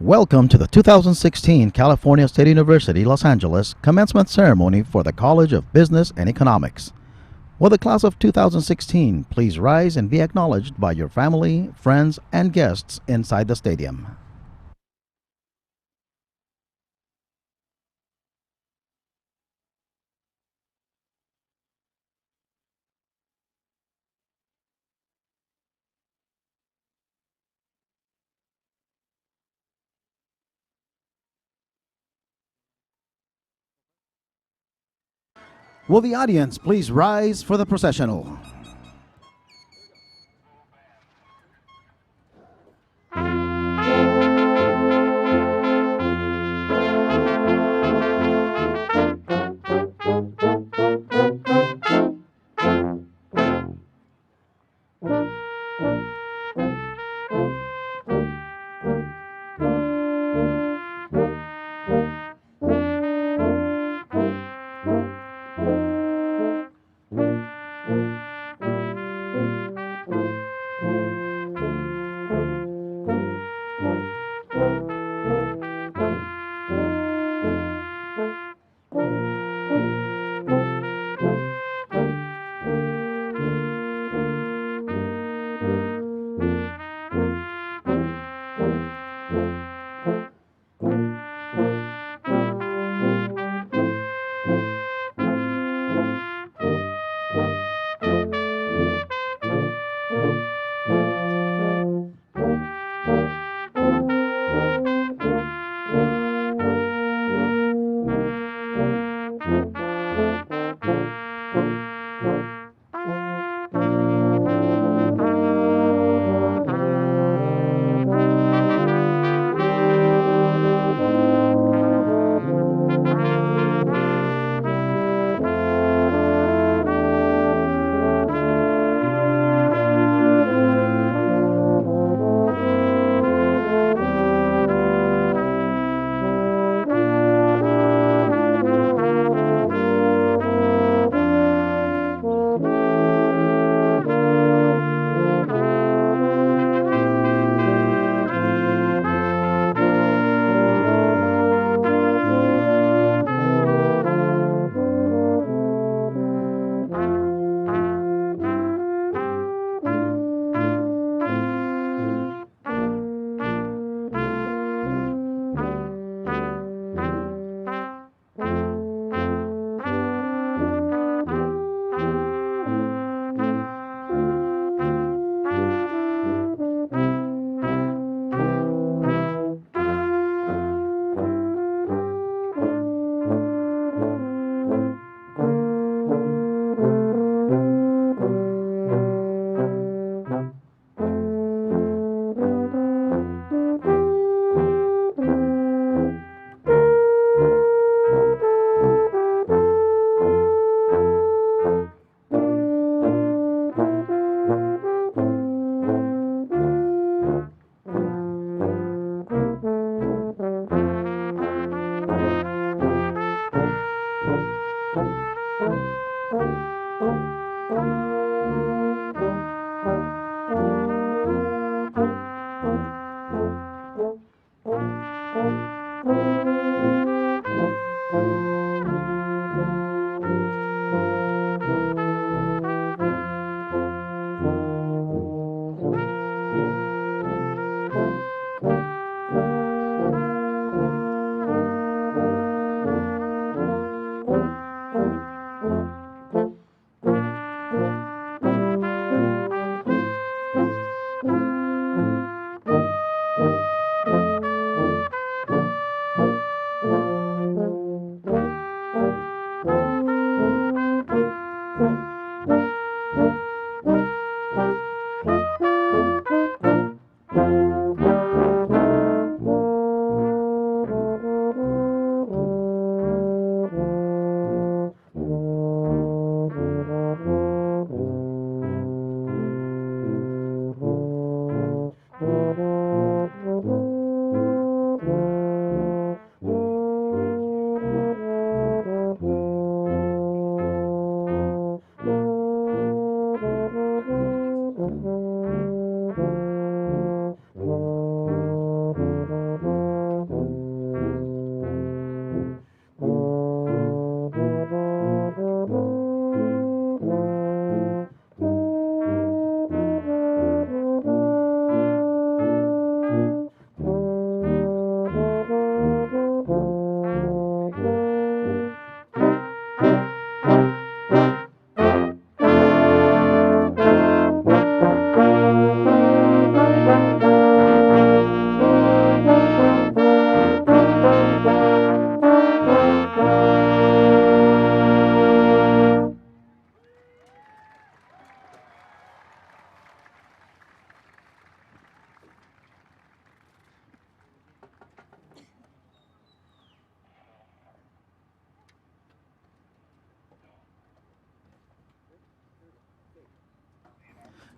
Welcome to the 2016 California State University, Los Angeles Commencement Ceremony for the College of Business and Economics. Will the class of 2016 please rise and be acknowledged by your family, friends, and guests inside the stadium? Will the audience please rise for the processional?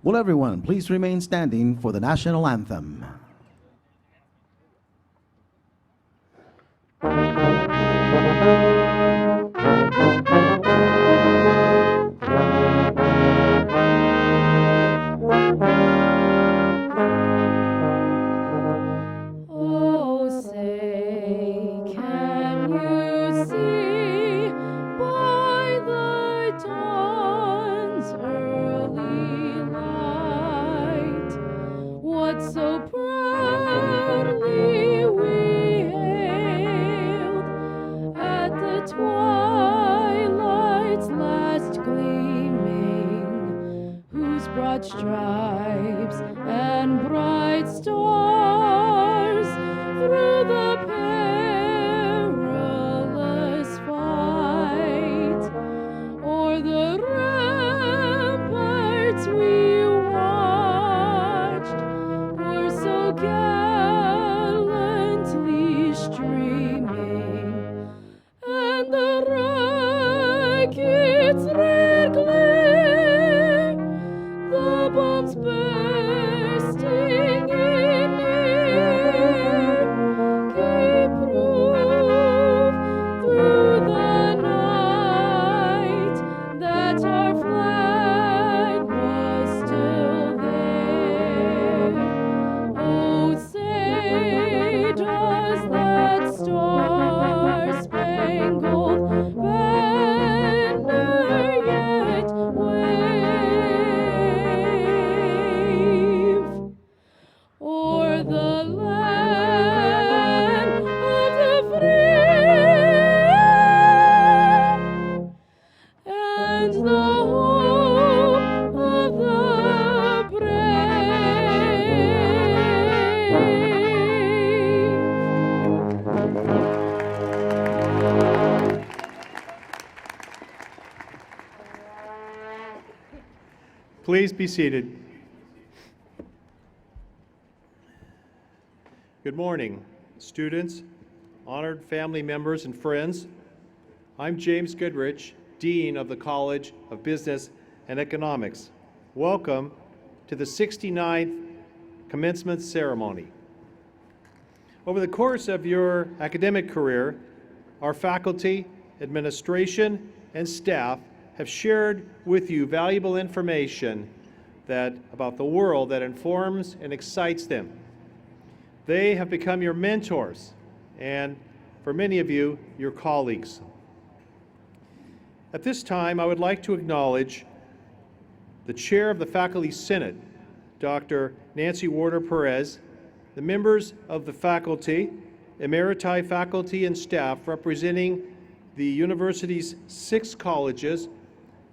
Will everyone please remain standing for the national anthem? Oh, say, can you see by the dawn's early light what so proudly we hailed at the twilight's last gleaming, whose broad stripes and bright stars through the perilous fight o'er the ramparts we watched were so gallantly streaming, and the rocket's red glare, the bombs bursting in air, gave proof through the night that our flag was still there. Oh, say, does that star-spangled banner yet wave o'er the land of the free and the hope of the brave? Please be seated. Good morning, students, honored family members, and friends. I'm James Goodrich, Dean of the College of Business and Economics. Welcome to the 69th Commencement Ceremony. Over the course of your academic career, our faculty, administration, and staff have shared with you valuable information about the world that informs and excites them. They have become your mentors, and for many of you, your colleagues. At this time, I would like to acknowledge the Chair of the Faculty Senate, Dr. Nancy Warder-Perez, the members of the faculty, emeriti faculty and staff representing the university's 6 colleges,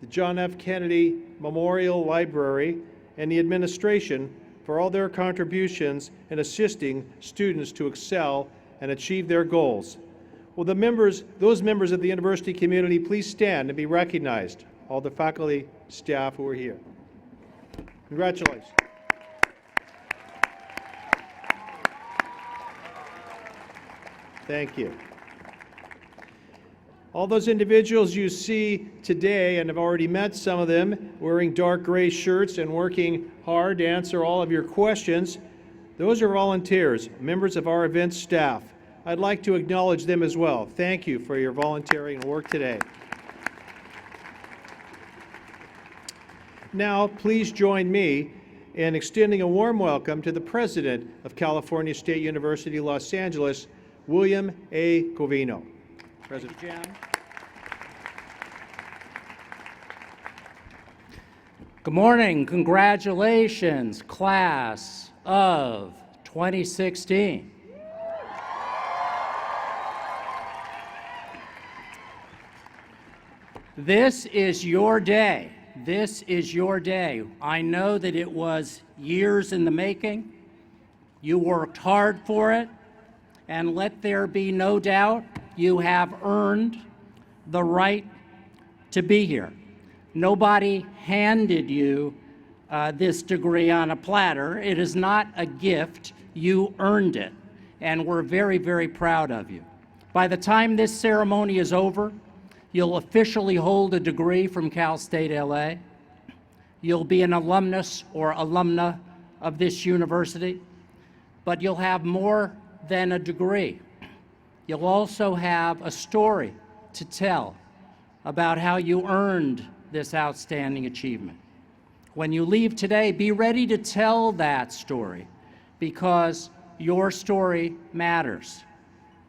the John F. Kennedy Memorial Library, and the administration for all their contributions in assisting students to excel and achieve their goals. Will those members of the university community please stand and be recognized, all the faculty, staff who are here. Congratulations. Thank you. All those individuals you see today, and have already met some of them, wearing dark gray shirts and working hard to answer all of your questions, those are volunteers, members of our event staff. I'd like to acknowledge them as well. Thank you for your volunteering work today. Now, please join me in extending a warm welcome to the President of California State University, Los Angeles, William A. Covino. President Jan. Good morning. Congratulations, class of 2016. This is your day. This is your day. I know that it was years in the making. You worked hard for it, and let there be no doubt, you have earned the right to be here. Nobody handed you this degree on a platter. It is not a gift. You earned it, and we're very, very proud of you. By the time this ceremony is over, you'll officially hold a degree from Cal State LA. You'll be an alumnus or alumna of this university, but you'll have more than a degree. You'll also have a story to tell about how you earned this outstanding achievement. When you leave today, be ready to tell that story because your story matters.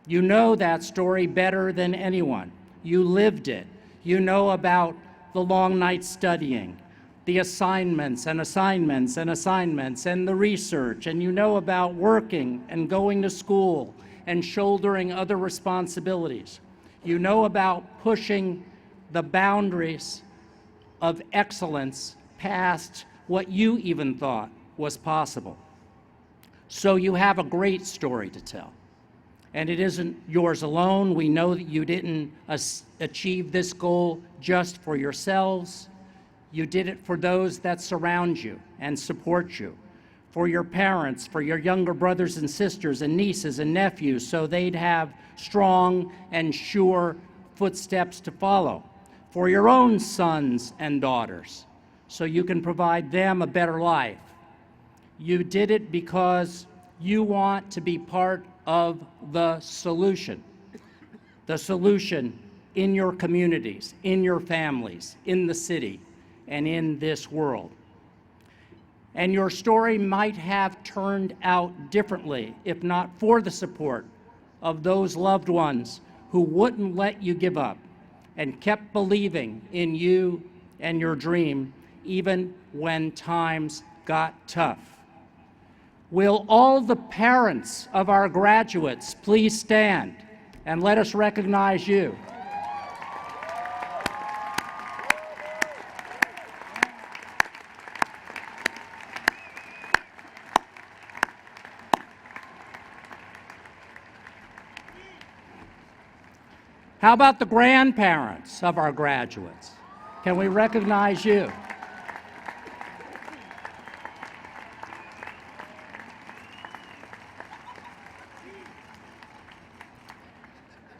You know that story better than anyone. You lived it. You know about the long nights studying, the assignments and assignments and assignments and the research, and you know about working and going to school and shouldering other responsibilities. You know about pushing the boundaries of excellence past what you even thought was possible. So you have a great story to tell. And it isn't yours alone. We know that you didn't achieve this goal just for yourselves. You did it for those that surround you and support you, for your parents, for your younger brothers and sisters and nieces and nephews, so they'd have strong and sure footsteps to follow, for your own sons and daughters, so you can provide them a better life. You did it because you want to be part of the solution in your communities, in your families, in the city, and in this world. And your story might have turned out differently if not for the support of those loved ones who wouldn't let you give up and kept believing in you and your dream even when times got tough. Will all the parents of our graduates please stand and let us recognize you? How about the grandparents of our graduates? Can we recognize you?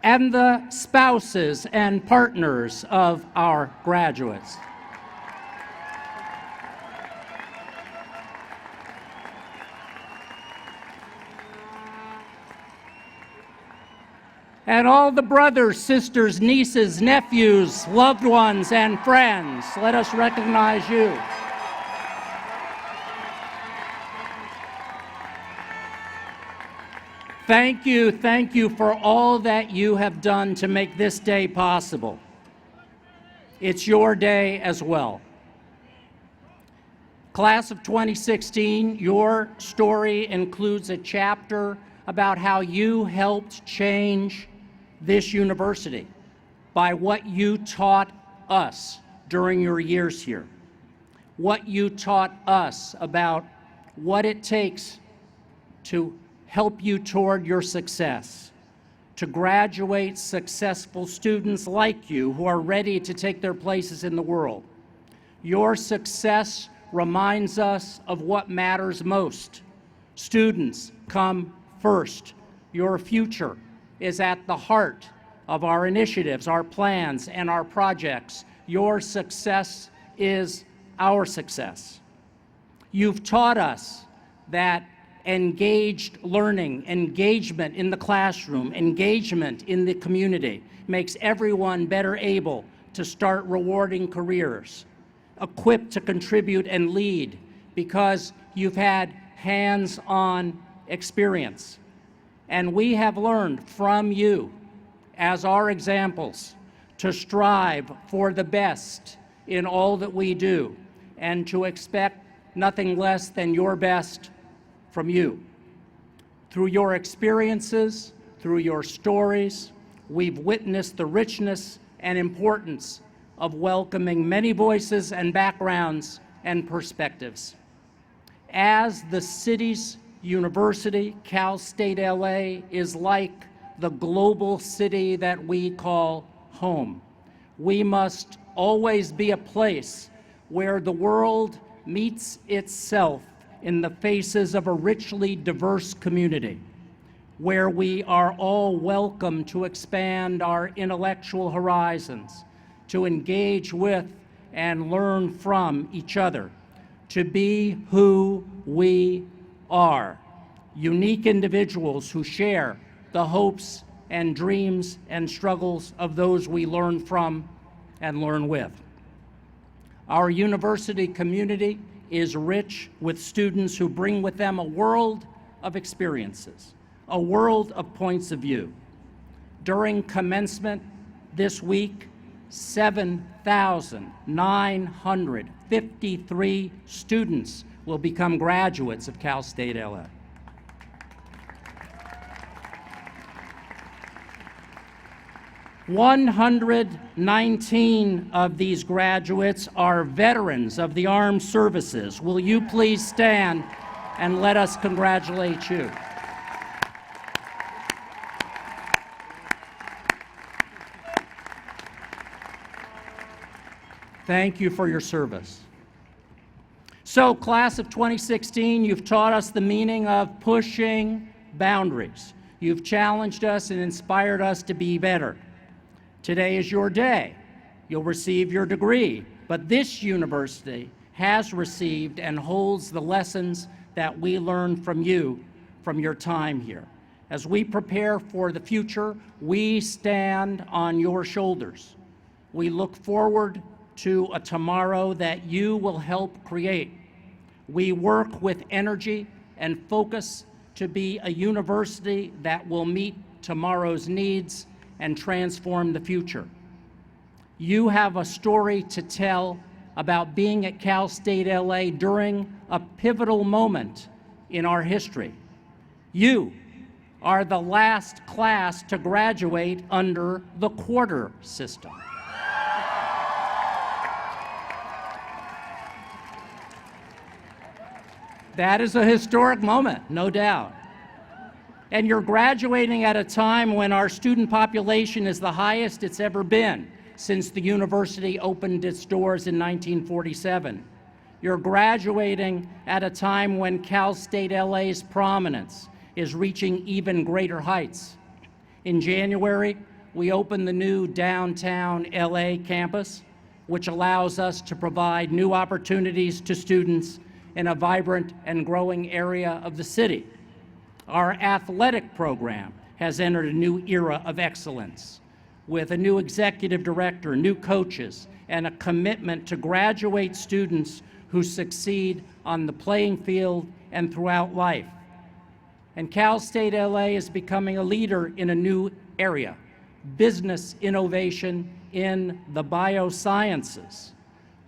And the spouses and partners of our graduates. And all the brothers, sisters, nieces, nephews, loved ones, and friends, let us recognize you. Thank you for all that you have done to make this day possible. It's your day as well. Class of 2016, your story includes a chapter about how you helped change this university by what you taught us during your years here, what you taught us about what it takes to help you toward your success, to graduate successful students like you who are ready to take their places in the world. Your success reminds us of what matters most. Students come first. Your future is at the heart of our initiatives, our plans, and our projects. Your success is our success. You've taught us that engaged learning, engagement in the classroom, engagement in the community makes everyone better able to start rewarding careers, equipped to contribute and lead because you've had hands-on experience. And we have learned from you as our examples to strive for the best in all that we do and to expect nothing less than your best from you. Through your experiences, through your stories, we've witnessed the richness and importance of welcoming many voices and backgrounds and perspectives. As the city's university, Cal State LA is like the global city that we call home. We must always be a place where the world meets itself in the faces of a richly diverse community, where we are all welcome to expand our intellectual horizons, to engage with and learn from each other to be who we are, unique individuals who share the hopes and dreams and struggles of those we learn from and learn with. Our university community is rich with students who bring with them a world of experiences, a world of points of view. During commencement this week, 7,953 students will become graduates of Cal State LA. "119 of these graduates are veterans of the armed services. Will you please stand and let us congratulate you?" Thank you for your service. So, class of 2016, you've taught us the meaning of pushing boundaries. You've challenged us and inspired us to be better. Today is your day. You'll receive your degree, but this university has received and holds the lessons that we learned from you from your time here. As we prepare for the future, we stand on your shoulders. We look forward to a tomorrow that you will help create. We work with energy and focus to be a university that will meet tomorrow's needs and transform the future. You have a story to tell about being at Cal State LA during a pivotal moment in our history. You are the last class to graduate under the quarter system. That is a historic moment, no doubt. And you're graduating at a time when our student population is the highest it's ever been since the university opened its doors in 1947. You're graduating at a time when Cal State LA's prominence is reaching even greater heights. In January, we opened the new downtown LA campus, which allows us to provide new opportunities to students in a vibrant and growing area of the city. Our athletic program has entered a new era of excellence with a new executive director, new coaches, and a commitment to graduate students who succeed on the playing field and throughout life. And Cal State LA is becoming a leader in a new area, business innovation in the biosciences.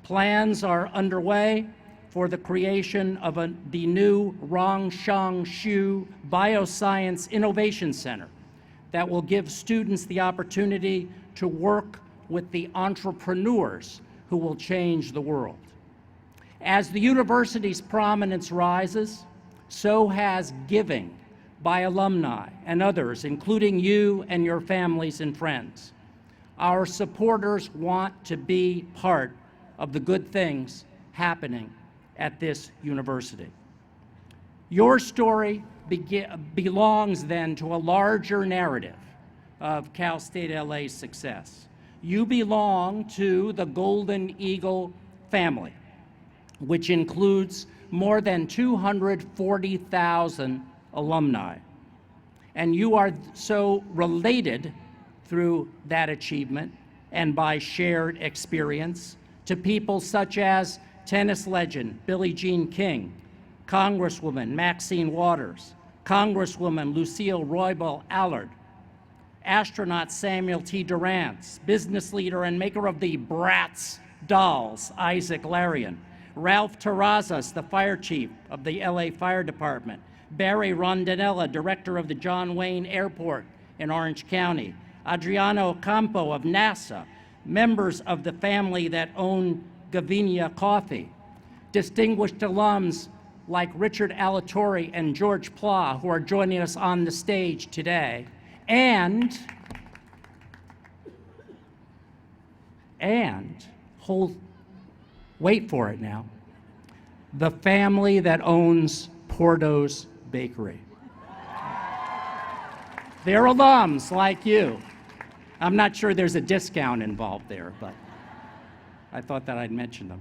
Plans are underway for the creation of the new Rongshangshu Bioscience Innovation Center that will give students the opportunity to work with the entrepreneurs who will change the world. As the university's prominence rises, so has giving by alumni and others, including you and your families and friends. Our supporters want to be part of the good things happening at this university. Your story belongs then to a larger narrative of Cal State LA's success. You belong to the Golden Eagle family, which includes more than 240,000 alumni. And you are so related through that achievement and by shared experience to people such as tennis legend Billie Jean King, Congresswoman Maxine Waters, Congresswoman Lucille Roybal Allard, astronaut Samuel T. Durant, business leader and maker of the Bratz dolls Isaac Larian, Ralph Terrazas, the fire chief of the LA Fire Department, Barry Rondinella, director of the John Wayne Airport in Orange County, Adriano Ocampo of NASA, members of the family that own Gavinia Coffee, distinguished alums like Richard Alatorre and George Pla, who are joining us on the stage today, and wait for it now, the family that owns Porto's Bakery. They're alums like you. I'm not sure there's a discount involved there, but I thought that I'd mention them.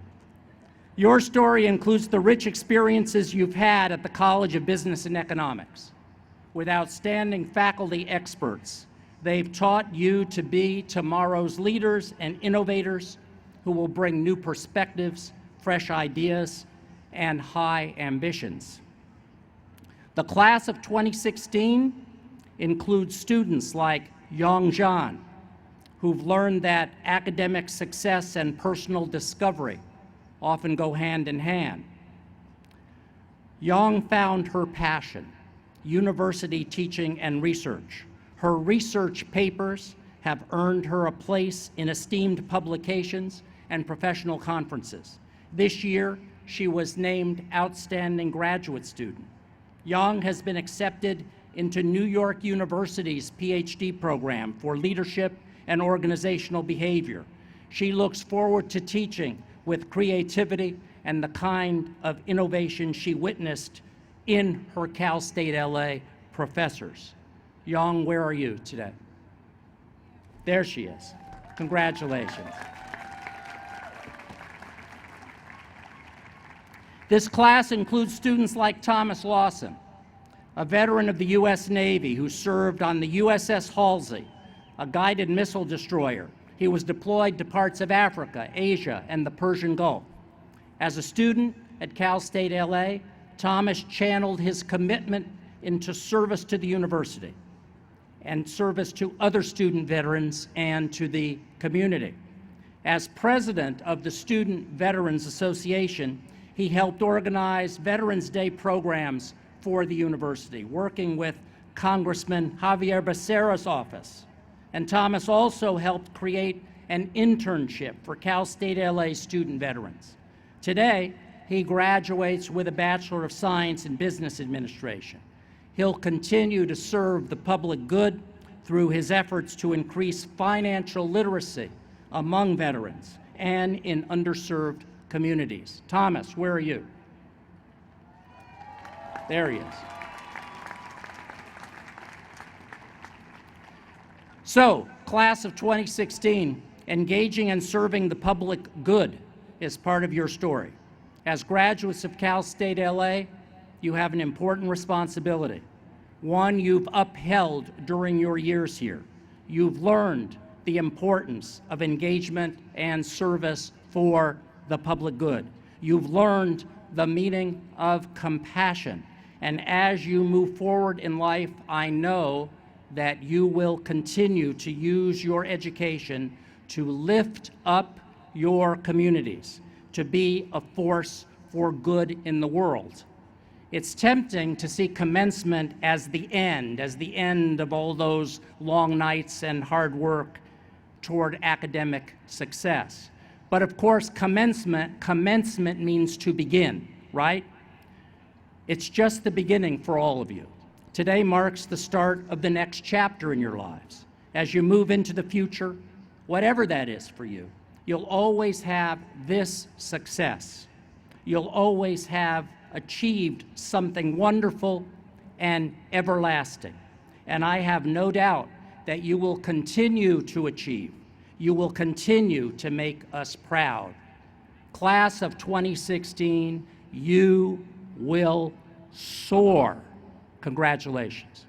Your story includes the rich experiences you've had at the College of Business and Economics. With outstanding faculty experts, they've taught you to be tomorrow's leaders and innovators who will bring new perspectives, fresh ideas, and high ambitions. The class of 2016 includes students like Yong Zhan, who've learned that academic success and personal discovery often go hand in hand. Yong found her passion, university teaching and research. Her research papers have earned her a place in esteemed publications and professional conferences. This year, she was named Outstanding Graduate Student. Yong has been accepted into New York University's PhD program for leadership and organizational behavior. She looks forward to teaching with creativity and the kind of innovation she witnessed in her Cal State LA professors. Yong, where are you today? There she is. Congratulations. This class includes students like Thomas Lawson, a veteran of the U.S. Navy who served on the USS Halsey, a guided missile destroyer. He was deployed to parts of Africa, Asia, and the Persian Gulf. As a student at Cal State LA, Thomas channeled his commitment into service to the university and service to other student veterans and to the community. As president of the Student Veterans Association, he helped organize Veterans Day programs for the university, working with Congressman Javier Becerra's office. And Thomas also helped create an internship for Cal State LA student veterans. Today, he graduates with a Bachelor of Science in Business Administration. He'll continue to serve the public good through his efforts to increase financial literacy among veterans and in underserved communities. Thomas, where are you? There he is. So, class of 2016, engaging and serving the public good is part of your story. As graduates of Cal State LA, you have an important responsibility, one you've upheld during your years here. You've learned the importance of engagement and service for the public good. You've learned the meaning of compassion. And as you move forward in life, I know that you will continue to use your education to lift up your communities, to be a force for good in the world. It's tempting to see commencement as the end of all those long nights and hard work toward academic success. But of course, commencement means to begin, right? It's just the beginning for all of you. Today marks the start of the next chapter in your lives. As you move into the future, whatever that is for you, you'll always have this success. You'll always have achieved something wonderful and everlasting. And I have no doubt that you will continue to achieve. You will continue to make us proud. Class of 2016, you will soar. Congratulations.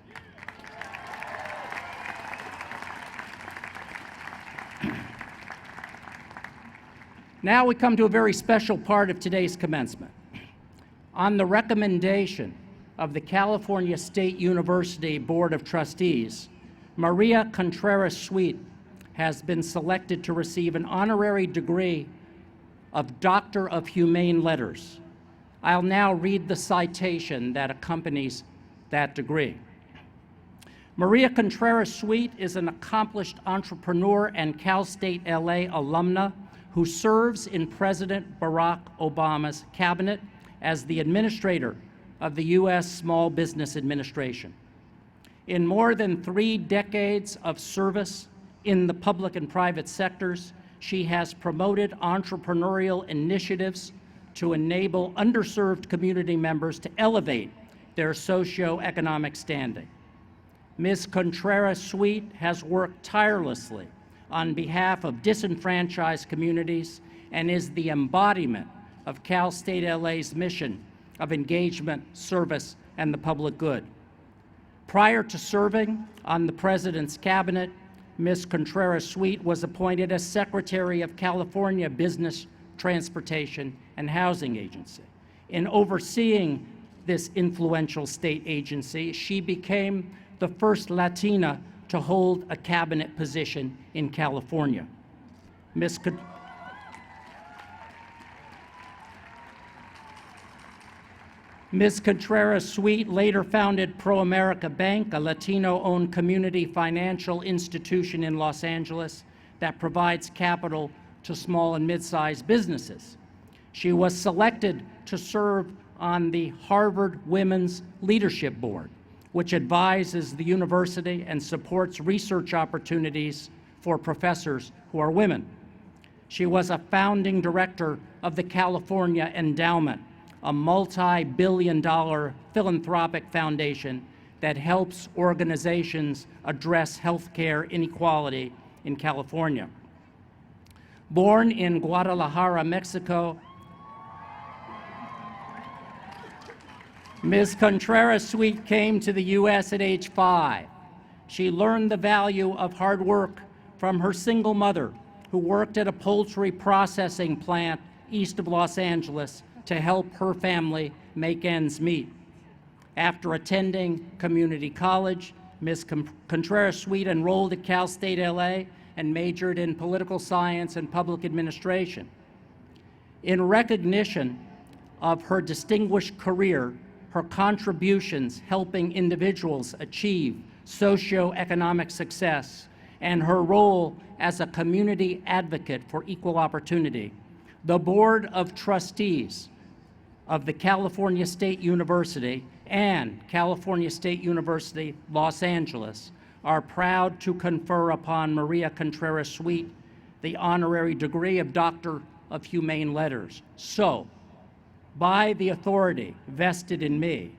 Now we come to a very special part of today's commencement. On the recommendation of the California State University Board of Trustees, Maria Contreras-Sweet has been selected to receive an honorary degree of Doctor of Humane Letters. I'll now read the citation that accompanies that degree. Maria Contreras-Sweet is an accomplished entrepreneur and Cal State LA alumna who serves in President Barack Obama's cabinet as the administrator of the U.S. Small Business Administration. In more than 3 decades of service in the public and private sectors, she has promoted entrepreneurial initiatives to enable underserved community members to elevate their socioeconomic standing. Ms. Contreras-Sweet has worked tirelessly on behalf of disenfranchised communities and is the embodiment of Cal State LA's mission of engagement, service, and the public good. Prior to serving on the President's cabinet, Ms. Contreras-Sweet was appointed as Secretary of California Business, Transportation, and Housing Agency. In overseeing this influential state agency, she became the first Latina to hold a cabinet position in California. Ms. Contreras-Sweet later founded Pro-America Bank, a Latino-owned community financial institution in Los Angeles that provides capital to small and mid-sized businesses. She was selected to serve on the Harvard Women's Leadership Board, which advises the university and supports research opportunities for professors who are women. She was a founding director of the California Endowment, a multi-billion-dollar philanthropic foundation that helps organizations address healthcare inequality in California. Born in Guadalajara, Mexico, Ms. Contreras-Sweet came to the U.S. at age 5. She learned the value of hard work from her single mother, who worked at a poultry processing plant east of Los Angeles to help her family make ends meet. After attending community college, Ms. Contreras-Sweet enrolled at Cal State LA and majored in political science and public administration. In recognition of her distinguished career, her contributions helping individuals achieve socioeconomic success, and her role as a community advocate for equal opportunity, the Board of Trustees of the California State University and California State University, Los Angeles, are proud to confer upon Maria Contreras-Sweet the honorary degree of Doctor of Humane Letters. So, by the authority vested in me,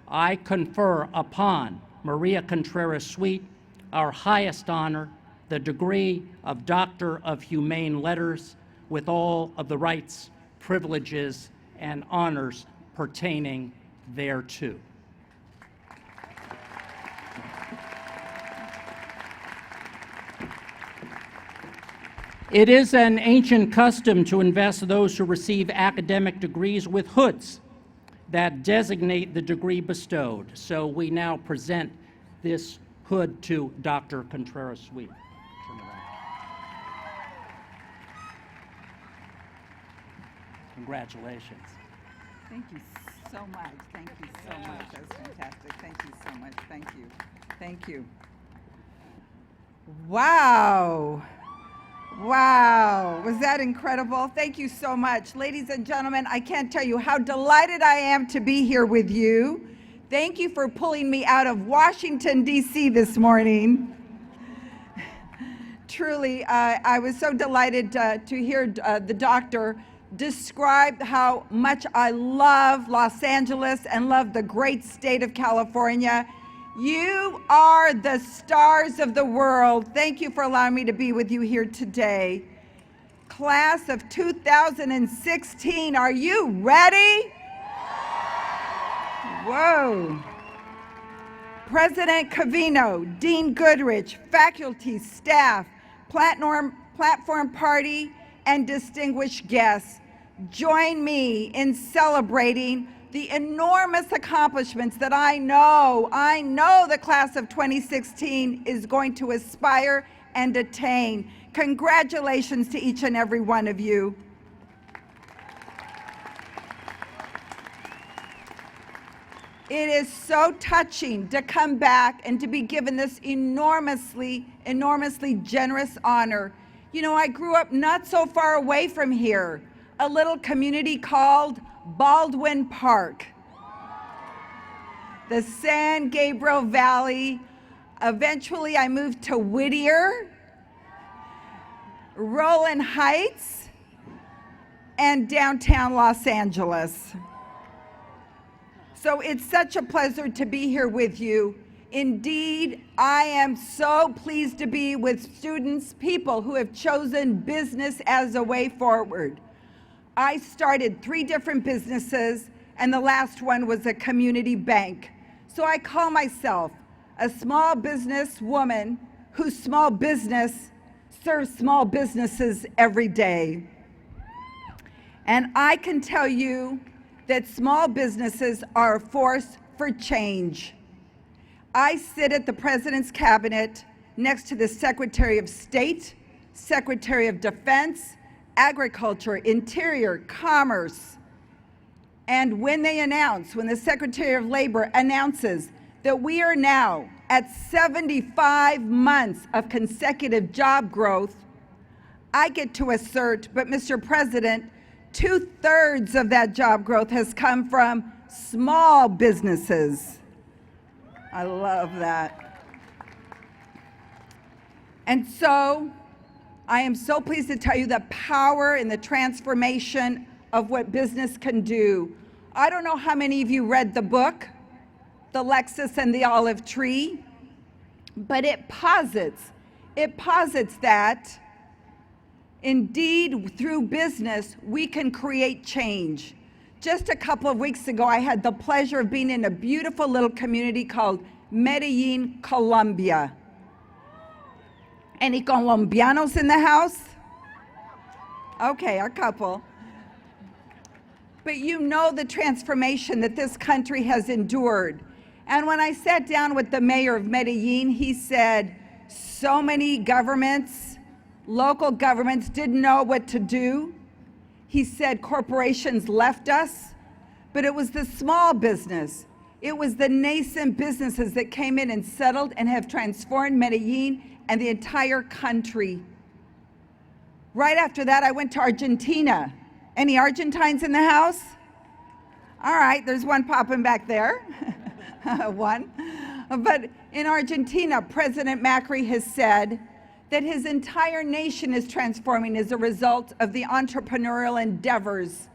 I confer upon Maria Contreras-Sweet our highest honor, the degree of Doctor of Humane Letters, with all of the rights, privileges, and honors pertaining thereto. It is an ancient custom to invest those who receive academic degrees with hoods that designate the degree bestowed. So we now present this hood to Dr. Contreras-Sweet. Congratulations. Thank you so much. Thank you so much. That was fantastic. Thank you so much. Thank you. Thank you. Wow. Wow. Was that incredible? Thank you so much. Ladies and gentlemen, I can't tell you how delighted I am to be here with you. Thank you for pulling me out of Washington, D.C. this morning. Truly, I was so delighted to hear the doctor describe how much I love Los Angeles and love the great state of California. You are the stars of the world. Thank you for allowing me to be with you here today. Class of 2016, are you ready? Whoa. President Covino, Dean Goodrich, faculty, staff, platform party, and distinguished guests, join me in celebrating the enormous accomplishments that I know the class of 2016 is going to aspire and attain. Congratulations to each and every one of you. It is so touching to come back and to be given this enormously generous honor. You know, I grew up not so far away from here, a little community called Baldwin Park, the San Gabriel Valley. Eventually I moved to Whittier, Rowland Heights, and downtown Los Angeles. So it's such a pleasure to be here with you. Indeed, I am so pleased to be with students, people who have chosen business as a way forward. I started 3 different businesses, and the last one was a community bank. So I call myself a small business woman whose small business serves small businesses every day. And I can tell you that small businesses are a force for change. I sit at the President's Cabinet next to the Secretary of State, Secretary of Defense, Agriculture, Interior, Commerce. And when the Secretary of Labor announces that we are now at 75 months of consecutive job growth, I get to assert, but Mr. President, 2/3 of that job growth has come from small businesses. I love that. And so, I am so pleased to tell you the power and the transformation of what business can do. I don't know how many of you read the book, The Lexus and the Olive Tree, but it posits that indeed through business we can create change. Just a couple of weeks ago, I had the pleasure of being in a beautiful little community called Medellin, Colombia. Any Colombianos in the house? Okay, a couple. But you know the transformation that this country has endured. And when I sat down with the mayor of Medellin, he said, so many governments, local governments didn't know what to do. He said corporations left us, but it was the small business. It was the nascent businesses that came in and settled and have transformed Medellin and the entire country. Right after that, I went to Argentina. Any Argentines in the house? All right, there's one popping back there. One. But in Argentina, President Macri has said that his entire nation is transforming as a result of the entrepreneurial endeavors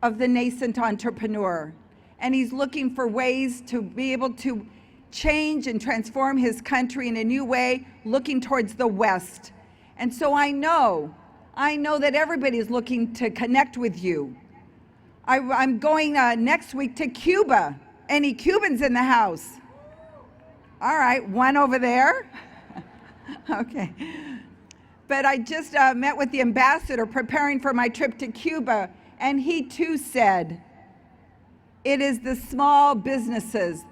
of the nascent entrepreneur. And he's looking for ways to be able to change and transform his country in a new way, looking towards the West. And so I know that everybody is looking to connect with you. I'm going next week to Cuba. Any Cubans in the house? All right, one over there. Okay. But I just met with the ambassador preparing for my trip to Cuba, and he too said, it is the small businesses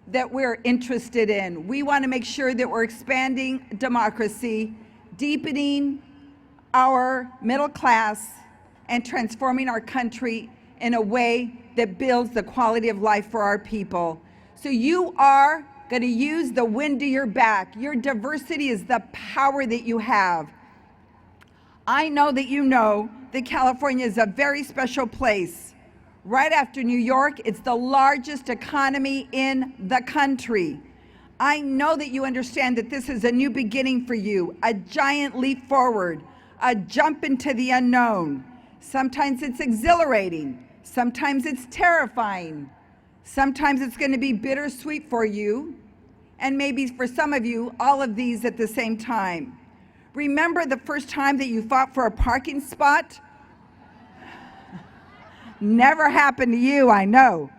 that we're interested in. We want to make sure that we're expanding democracy, deepening our middle class, and transforming our country in a way that builds the quality of life for our people. So you are going to use the wind to your back. Your diversity is the power that you have. I know that you know that California is a very special place. Right after New York, it's the largest economy in the country. I know that you understand that this is a new beginning for you, a giant leap forward, a jump into the unknown. Sometimes it's exhilarating. Sometimes it's terrifying. Sometimes it's going to be bittersweet for you, and maybe for some of you, all of these at the same time. Remember the first time that you fought for a parking spot? Never happened to you, I know.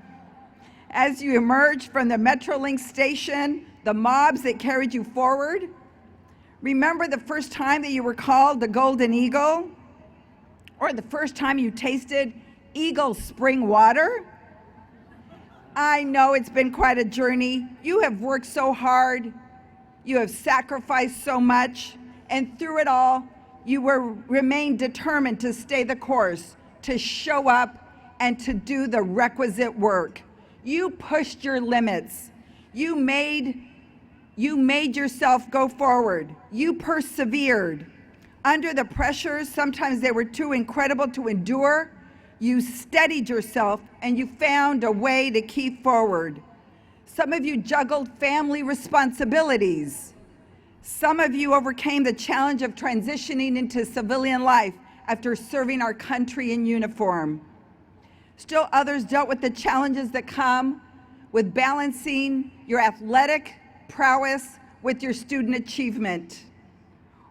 As you emerged from the Metrolink station, the mobs that carried you forward. Remember the first time that you were called the Golden Eagle? Or the first time you tasted Eagle spring water? I know it's been quite a journey. You have worked so hard. You have sacrificed so much. And through it all, you remained determined to stay the course, to show up, and to do the requisite work. You pushed your limits. You made yourself go forward. You persevered. Under the pressures, sometimes they were too incredible to endure, you steadied yourself and you found a way to keep forward. Some of you juggled family responsibilities. Some of you overcame the challenge of transitioning into civilian life after serving our country in uniform. Still others dealt with the challenges that come with balancing your athletic prowess with your student achievement.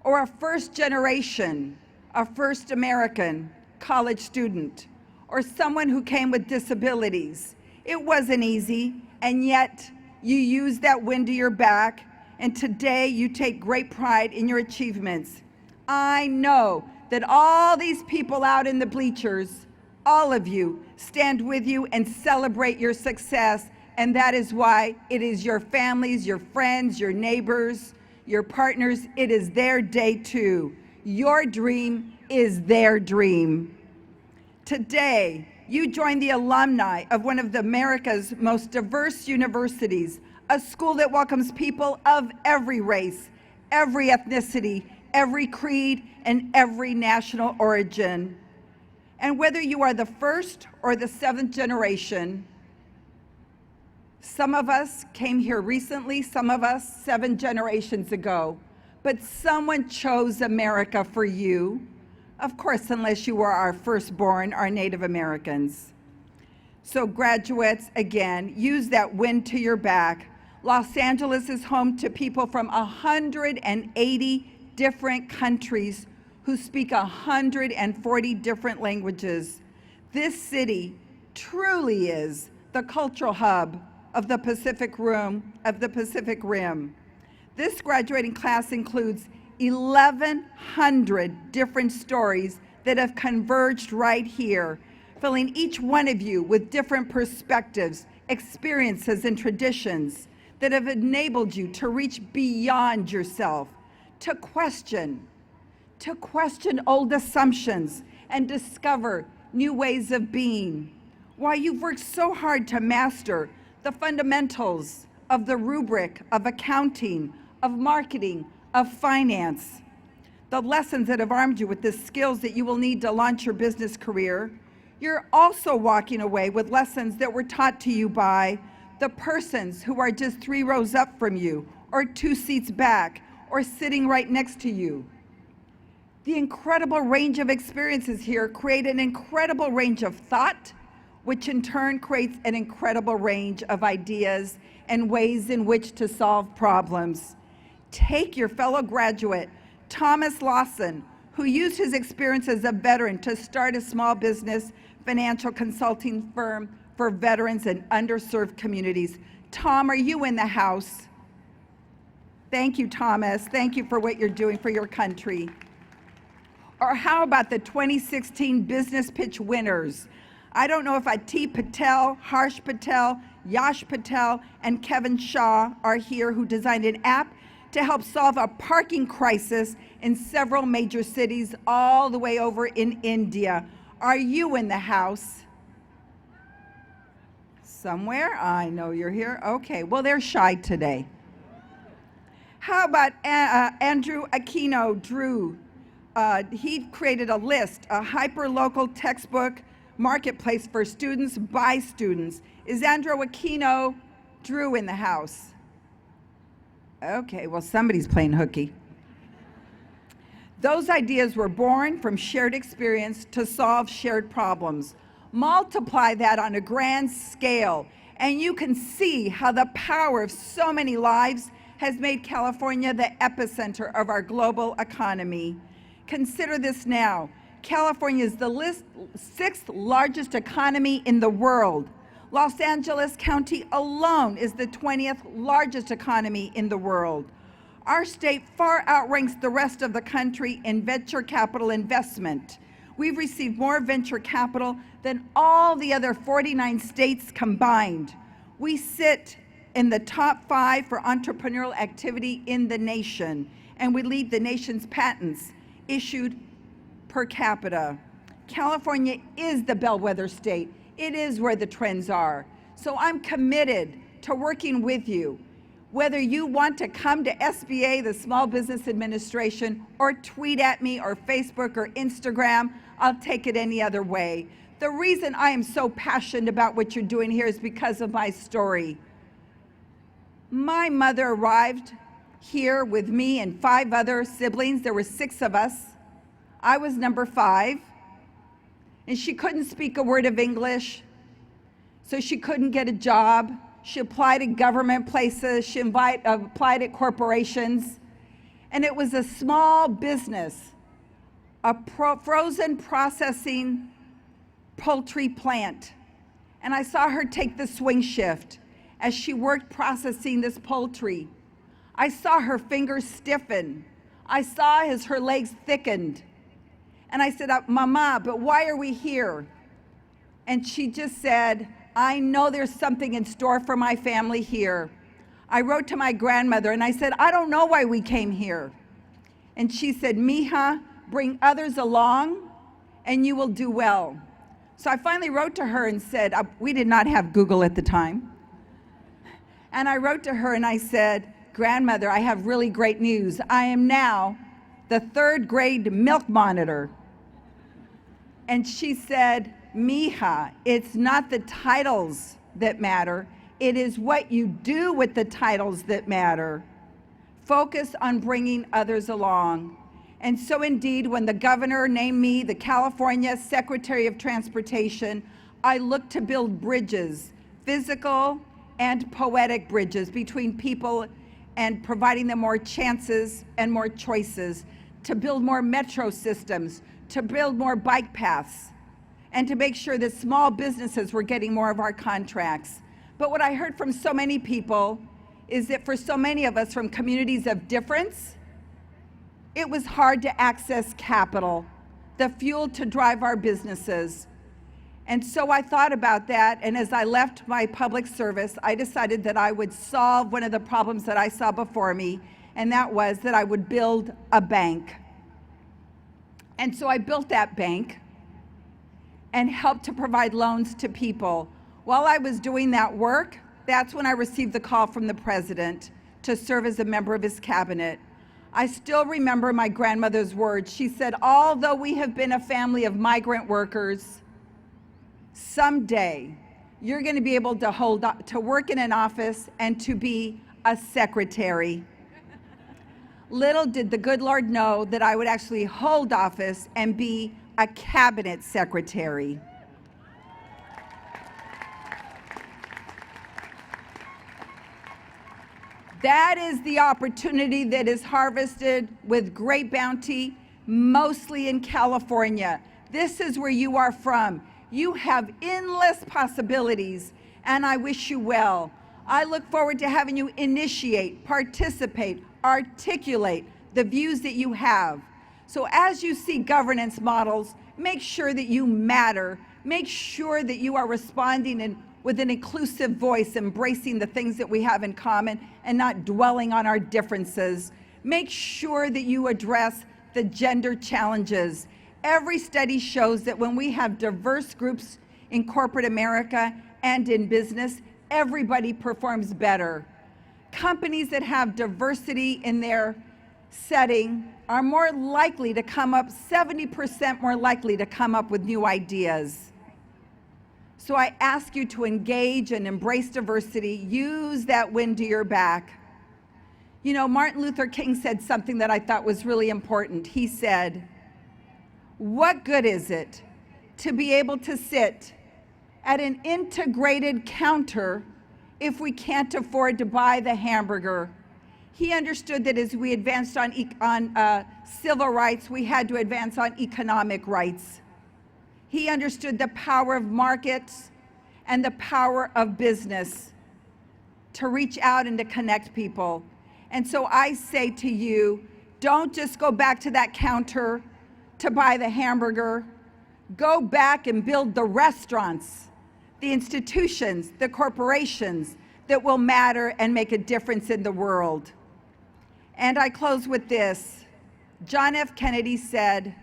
Or a first generation, a first American, college student, or someone who came with disabilities. It wasn't easy, and yet you used that wind to your back, and today you take great pride in your achievements. I know that all these people out in the bleachers, all of you, stand with you and celebrate your success, and that is why it is your families, your friends, your neighbors, your partners, it is their day too. Your dream is their dream. Today, you join the alumni of one of America's most diverse universities, a school that welcomes people of every race, every ethnicity, every creed, and every national origin. And whether you are the first or the seventh generation, some of us came here recently, some of us 7 generations ago, but someone chose America for you. Of course, unless you were our firstborn, our Native Americans. So graduates, again, use that wind to your back. Los Angeles is home to people from 180 different countries who speak 140 different languages. This city truly is the cultural hub of the Pacific Rim. This graduating class includes 1,100 different stories that have converged right here, filling each one of you with different perspectives, experiences, and traditions that have enabled you to reach beyond yourself, to question old assumptions, and discover new ways of being. Why, you've worked so hard to master the fundamentals of the rubric of accounting, of marketing, of finance, the lessons that have armed you with the skills that you will need to launch your business career. You're also walking away with lessons that were taught to you by the persons who are just 3 rows up from you, or 2 seats back, or sitting right next to you. The incredible range of experiences here create an incredible range of thought, which in turn creates an incredible range of ideas and ways in which to solve problems. Take your fellow graduate, Thomas Lawson, who used his experience as a veteran to start a small business financial consulting firm for veterans and underserved communities. Tom, are you in the house? Thank you, Thomas. Thank you for what you're doing for your country. Or how about the 2016 business pitch winners? I don't know if Ati Patel, Harsh Patel, Yash Patel, and Kevin Shaw are here, who designed an app to help solve a parking crisis in several major cities all the way over in India. Are you in the house? Somewhere? I know you're here. Okay, well, they're shy today. How about Andrew Aquino Drew? He created a list, a hyper-local textbook marketplace for students by students. Is Andrew Aquino Drew in the house? Okay, well, somebody's playing hooky. Those ideas were born from shared experience to solve shared problems. Multiply that on a grand scale, and you can see how the power of so many lives has made California the epicenter of our global economy. Consider this now. California is the 6th largest economy in the world. Los Angeles County alone is the 20th largest economy in the world. Our state far outranks the rest of the country in venture capital investment. We've received more venture capital than all the other 49 states combined. We sit in the top 5 for entrepreneurial activity in the nation, and we lead the nation's patents issued per capita. California is the bellwether state. It is where the trends are. So I'm committed to working with you. Whether you want to come to SBA, the Small Business Administration, or tweet at me, or Facebook, or Instagram, I'll take it any other way. The reason I am so passionate about what you're doing here is because of my story. My mother arrived here with me and 5 other siblings. There were 6 of us. I was number 5, and she couldn't speak a word of English, so she couldn't get a job. She applied at government places, she applied at corporations, and it was a small business a frozen processing poultry plant. And I saw her take the swing shift as she worked processing this poultry. I saw her fingers stiffen. I saw as her legs thickened. And I said, Mama, but why are we here? And she just said, I know there's something in store for my family here. I wrote to my grandmother and I said, I don't know why we came here. And she said, Mija, bring others along and you will do well. So I finally wrote to her and said, we did not have Google at the time. And I wrote to her and I said, Grandmother, I have really great news. I am now the 3rd grade milk monitor. And she said, Mija, it's not the titles that matter. It is what you do with the titles that matter. Focus on bringing others along. And so indeed, when the governor named me the California Secretary of Transportation, I looked to build bridges, physical and poetic bridges between people and providing them more chances and more choices, to build more metro systems, to build more bike paths, and to make sure that small businesses were getting more of our contracts. But what I heard from so many people is that for so many of us from communities of difference, it was hard to access capital, the fuel to drive our businesses. And so I thought about that, and as I left my public service, I decided that I would solve one of the problems that I saw before me, and that was that I would build a bank. And so I built that bank and helped to provide loans to people. While I was doing that work, that's when I received the call from the president to serve as a member of his cabinet. I still remember my grandmother's words. She said, although we have been a family of migrant workers, someday you're going to be able to work in an office and to be a secretary. Little did the good Lord know that I would actually hold office and be a cabinet secretary. That is the opportunity that is harvested with great bounty, mostly in California. This is where you are from. You have endless possibilities, and I wish you well. I look forward to having you initiate, participate, articulate the views that you have. So as you see governance models, make sure that you matter. Make sure that you are responding with an inclusive voice, embracing the things that we have in common and not dwelling on our differences. Make sure that you address the gender challenges. Every study shows that when we have diverse groups in corporate America and in business, everybody performs better. Companies that have diversity in their setting are more likely to come up, 70% more likely to come up with new ideas. So I ask you to engage and embrace diversity. Use that wind to your back. You know, Martin Luther King said something that I thought was really important. He said, what good is it to be able to sit at an integrated counter if we can't afford to buy the hamburger? He understood that as we advanced on civil rights, we had to advance on economic rights. He understood the power of markets and the power of business to reach out and to connect people. And so I say to you, don't just go back to that counter to buy the hamburger. Go back and build the restaurants, the institutions, the corporations that will matter and make a difference in the world. And I close with this. John F. Kennedy said,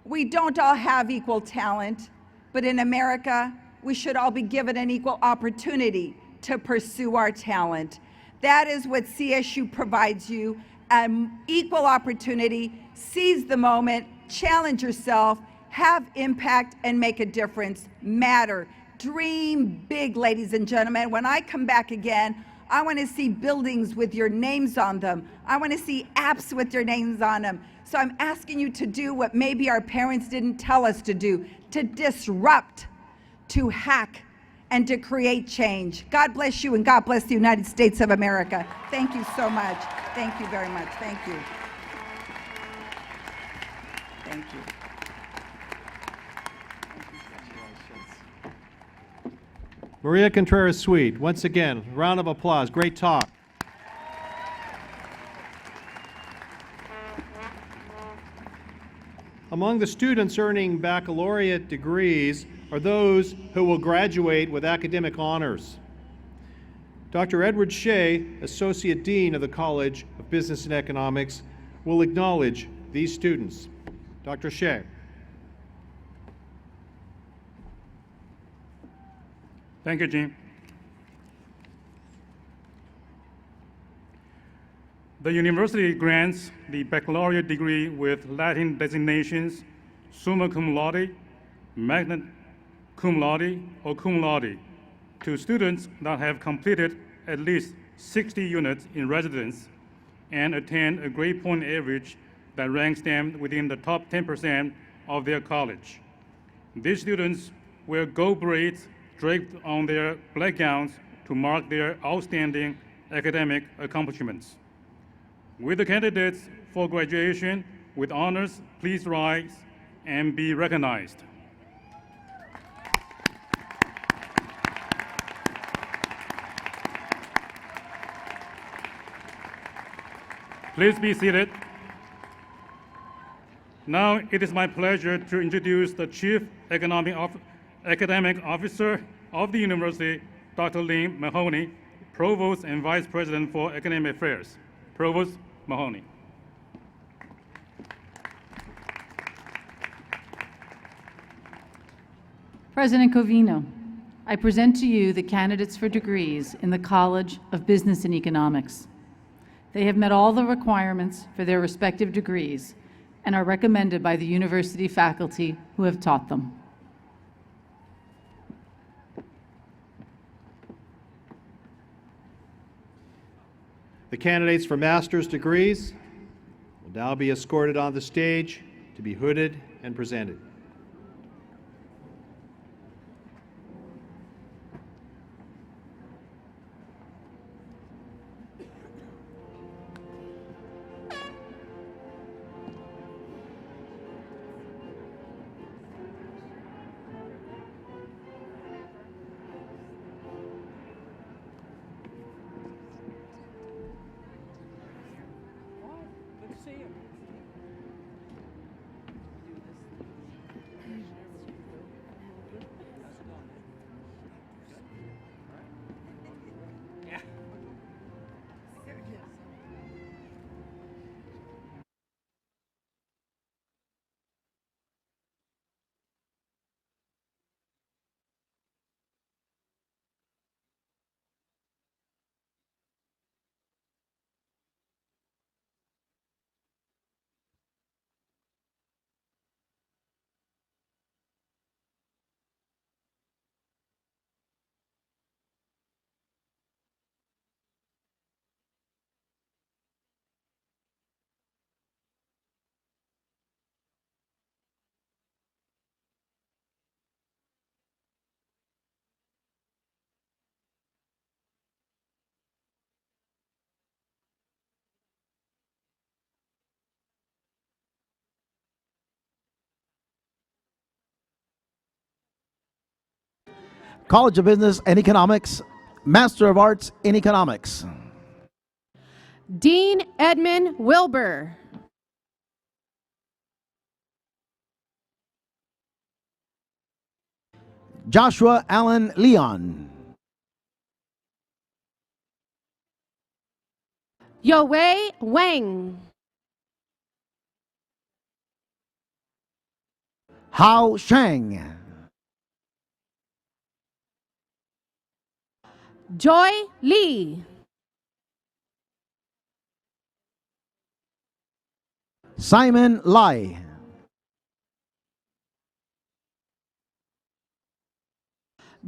we don't all have equal talent, but in America, we should all be given an equal opportunity to pursue our talent. That is what CSU provides you, an equal opportunity. Seize the moment, challenge yourself, have impact, and make a difference. Matter. Dream big, ladies and gentlemen. When I come back again, I want to see buildings with your names on them. I want to see apps with your names on them. So I'm asking you to do what maybe our parents didn't tell us to do, to disrupt, to hack, and to create change. God bless you, and God bless the United States of America. Thank you so much. Thank you very much. Thank you. Thank you. Maria Contreras-Sweet, once again, round of applause. Great talk. Among the students earning baccalaureate degrees are those who will graduate with academic honors. Dr. Edward Shea, Associate Dean of the College of Business and Economics, will acknowledge these students. Dr. Shea. Thank you, Jim. The university grants the baccalaureate degree with Latin designations summa cum laude, magna cum laude, or cum laude to students that have completed at least 60 units in residence and attain a grade point average that ranks them within the top 10% of their college. These students wear gold braids draped on their black gowns to mark their outstanding academic accomplishments. Will the candidates for graduation with honors please rise and be recognized? Please be seated. Now it is my pleasure to introduce the Chief Academic Officer of the University, Dr. Lynn Mahoney, Provost and Vice President for Academic Affairs. Provost Mahoney. President Covino, I present to you the candidates for degrees in the College of Business and Economics. They have met all the requirements for their respective degrees and are recommended by the university faculty who have taught them. The candidates for master's degrees will now be escorted on the stage to be hooded and presented. College of Business and Economics, Master of Arts in Economics. Dean Edmund Wilbur. Joshua Allen Leon. Yowei Wang. Hao Shang. Joy Lee. Simon Lai.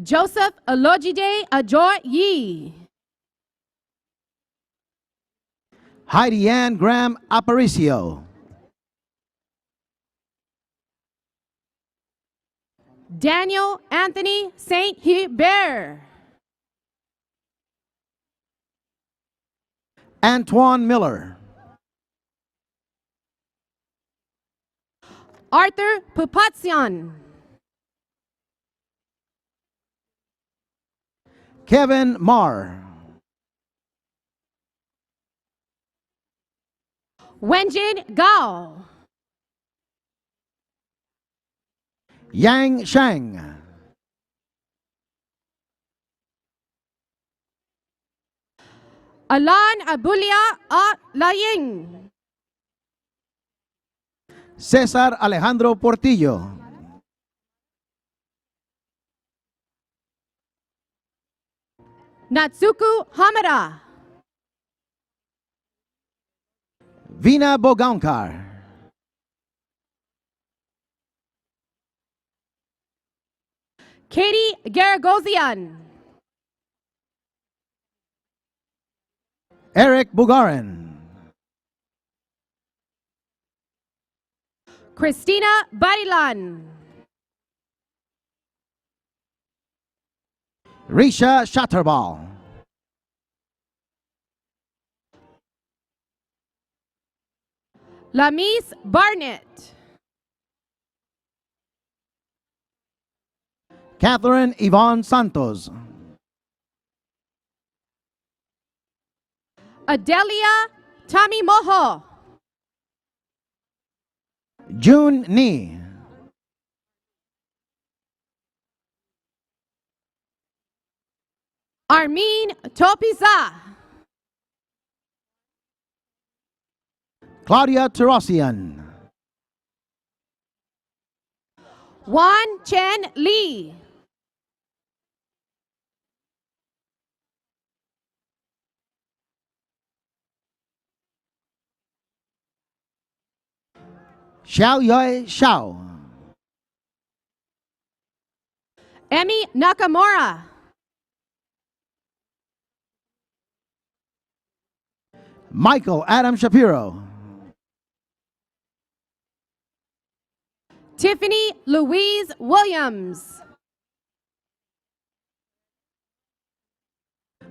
Joseph Olojide Ajor Yi. Heidi Ann Graham Aparicio. Daniel Anthony St. Hubert. Antoine Miller. Arthur Pupatsion. Kevin Marr. Wenjin Gao. Yang Shang. Alan Abulia Laying. César Alejandro Portillo. Natsuku Hamada. Vina Bogaunkar. Katie Garagosian. Eric Bugarin. Christina Barilan. Risha Shatterball. Lamise Barnett. Catherine Yvonne Santos. Adelia Tommy Moho. June Ni. Armin Topiza. Claudia Terosian. Wan Chen Lee. Xiao Yoi Xiao. Emmy Nakamura. Michael Adam Shapiro. Tiffany Louise Williams.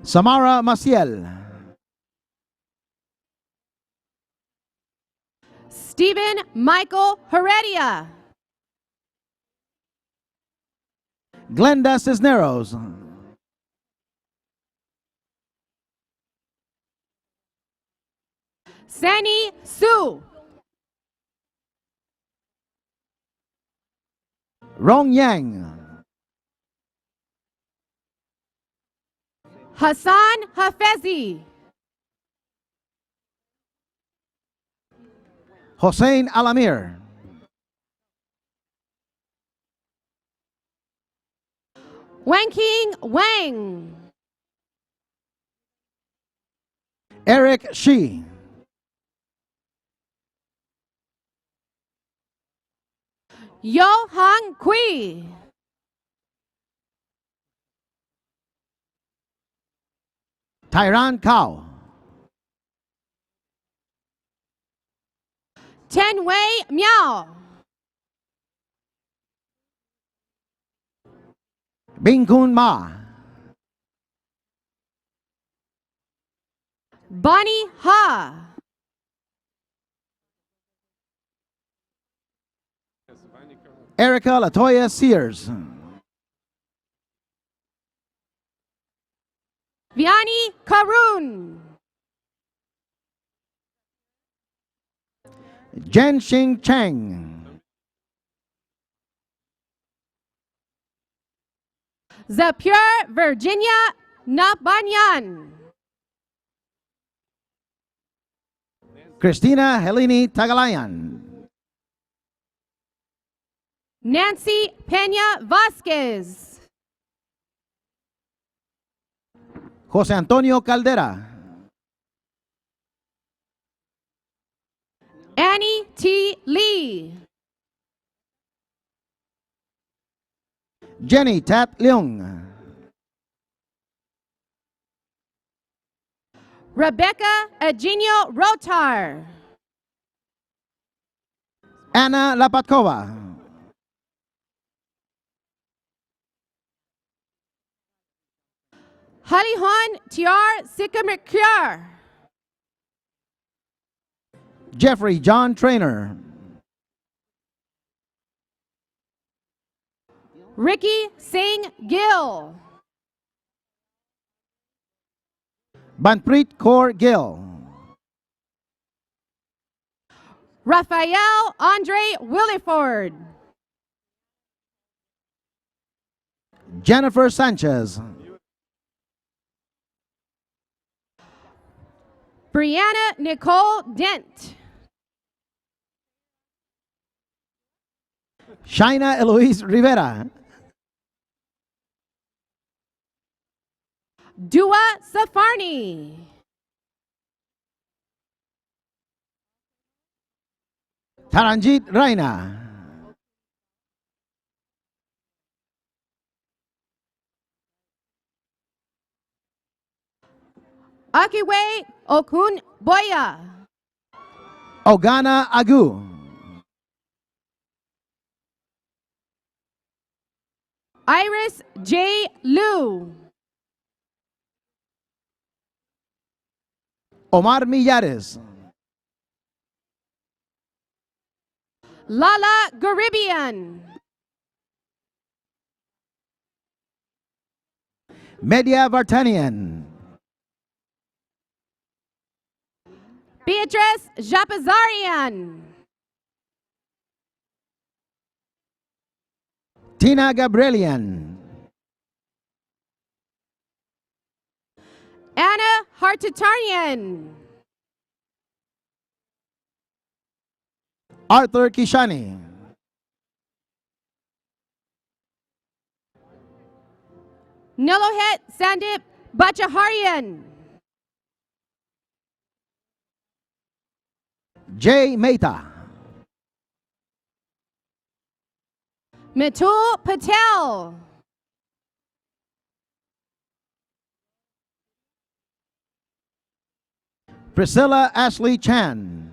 Samara Maciel. Stephen Michael Heredia. Glenda Cisneros. Sani Su. Rong Yang. Hassan Hafezi. Hossein Alamir. Wenking Wang. Eric Shi. Yo Hong Kui. Tyran Kao. Tenwei Miao. Bingkun Ma. Bonnie Ha. Erica Latoya Sears. Vianney Karun. Jen Xing Chang. The Pure Virginia Nabanyan. Christina Helene Tagalayan. Nancy Pena Vasquez. Jose Antonio Caldera. Annie T. Lee. Jenny Tat Leung. Rebecca Eugenio Rotar. Anna Lapatkova. Halihon Tiar Sikamerkyar. Jeffrey John Trainer. Ricky Singh Gill. Banpreet Kaur Gill. Raphael Andre Williford. Jennifer Sanchez. Brianna Nicole Dent. Shaina Eloise Rivera. Dua Safarni. Taranjit Raina. Akiwe Okun Boya. Ogana Agu. Iris J. Liu. Omar Millares. Lala Garibian. Media Vartanian. Beatrice Japazarian. Tina Gabrielian. Anna Hartatarian. Arthur Kishani. Nilohet Sandip Bachaharian. Jay Mehta. Mitul Patel. Priscilla Ashley Chan.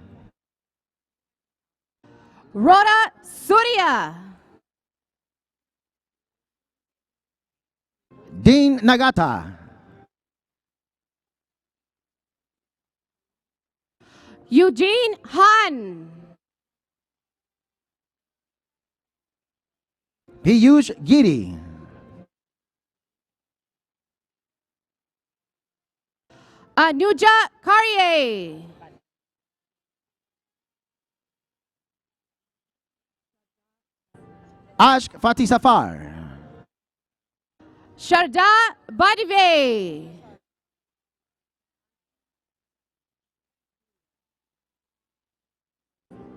Rhoda Surya. Dean Nagata. Eugene Han. Piyush Giri. Anuja Karye. Ashk Fatih Safar. Sharda Badive.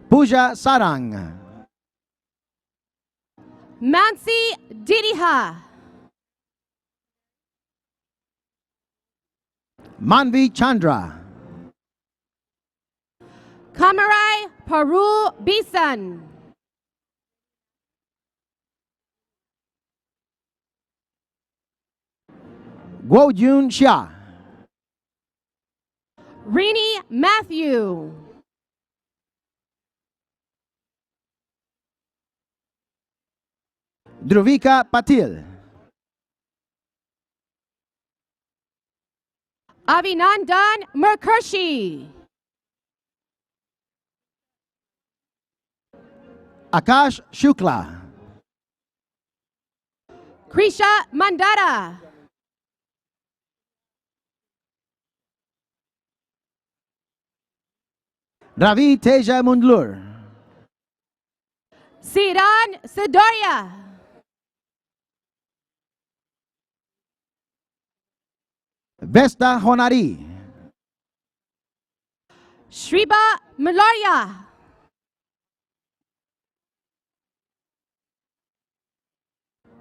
Pooja Sarang. Mansi Didiha. Manvi Chandra. Kamarai Paru Bisan. Guo Jun Xia. Rini Matthew. Druvika Patil. Avinandan Mukherjee. Akash Shukla. Krisha Mandara. Ravi Teja Mundlur. Siran Sidoria. Vesta Honari. Shriba Malaria.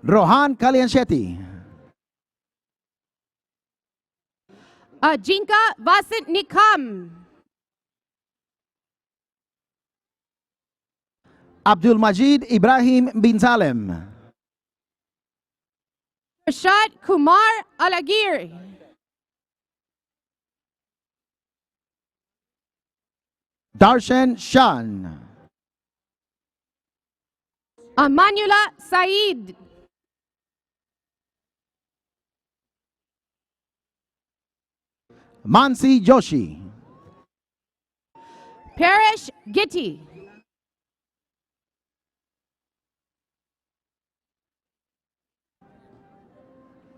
Rohan Kalyanshetty. Ajinka Vasit Nikam. Abdul Majid Ibrahim bin Salem. Rashad Kumar Alagir. Darshan Shan. Amanula Saeed. Mansi Joshi. Parish Gitti.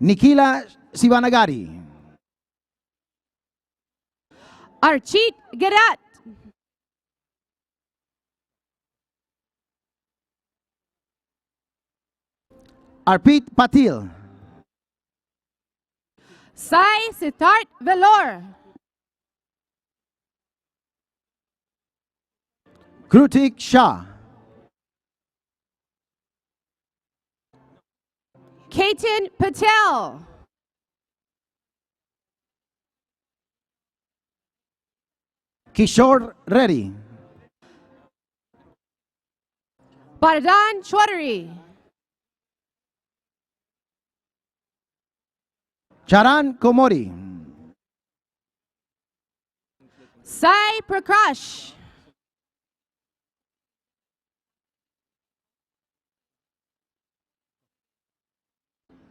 Nikila Sivanagari. Archit Gerat. Arpit Patil. Sai Siddharth Velor. Krutik Shah. Ketan Patel. Kishore Reddy. Bardhan Chaudhary. Charan Komori. Sai Prakash.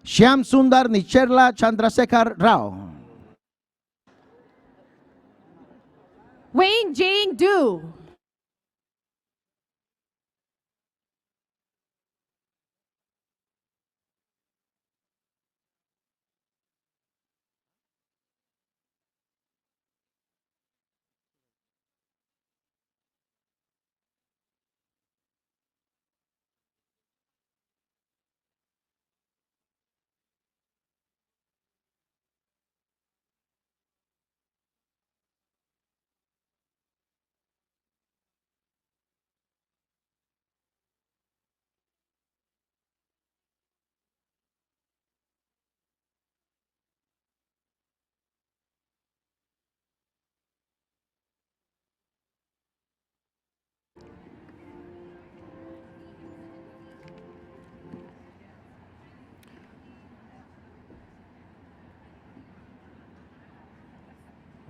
Shyam Sundar Nicherla Chandrasekhar Rao. Wayne Jing Du.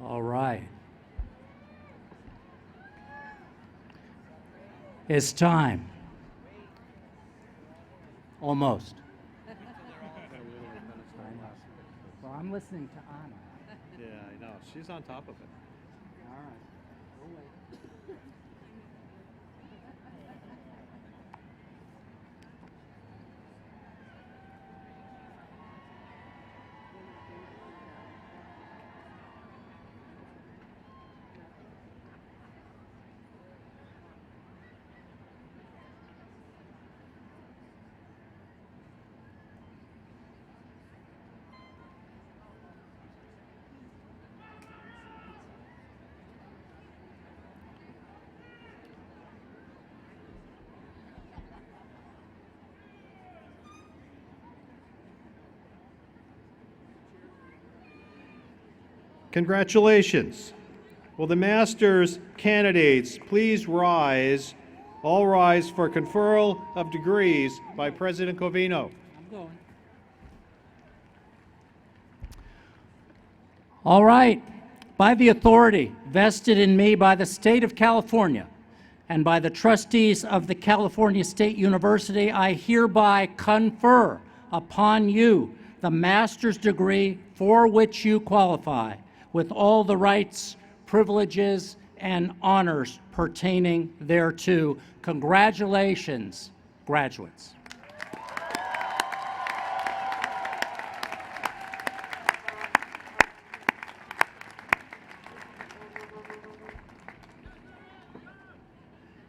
All right. It's time. Almost. Well, I'm listening to Anna. Yeah, I know. She's on top of it. All right. We'll wait. Congratulations. Will the master's candidates please rise, all rise for conferral of degrees by President Covino. I'm going. All right. By the authority vested in me by the state of California and by the trustees of the California State University, I hereby confer upon you the master's degree for which you qualify, with all the rights, privileges, and honors pertaining thereto. Congratulations, graduates.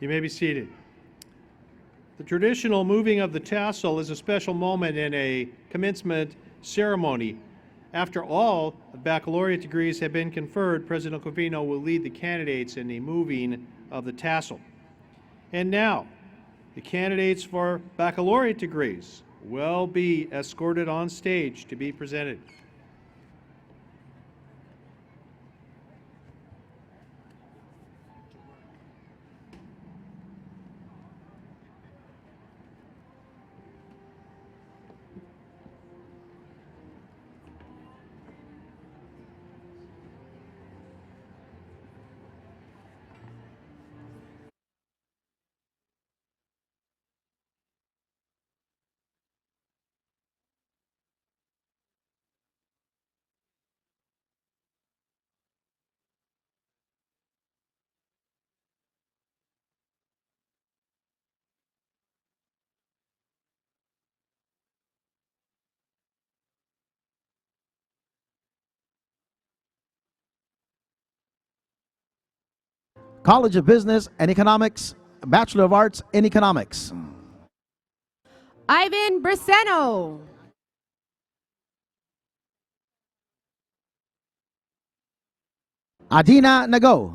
You may be seated. The traditional moving of the tassel is a special moment in a commencement ceremony. After all baccalaureate degrees have been conferred, President Covino will lead the candidates in the moving of the tassel. And now, the candidates for baccalaureate degrees will be escorted on stage to be presented. College of Business and Economics, Bachelor of Arts in Economics. Ivan Briseno. Adina Nago.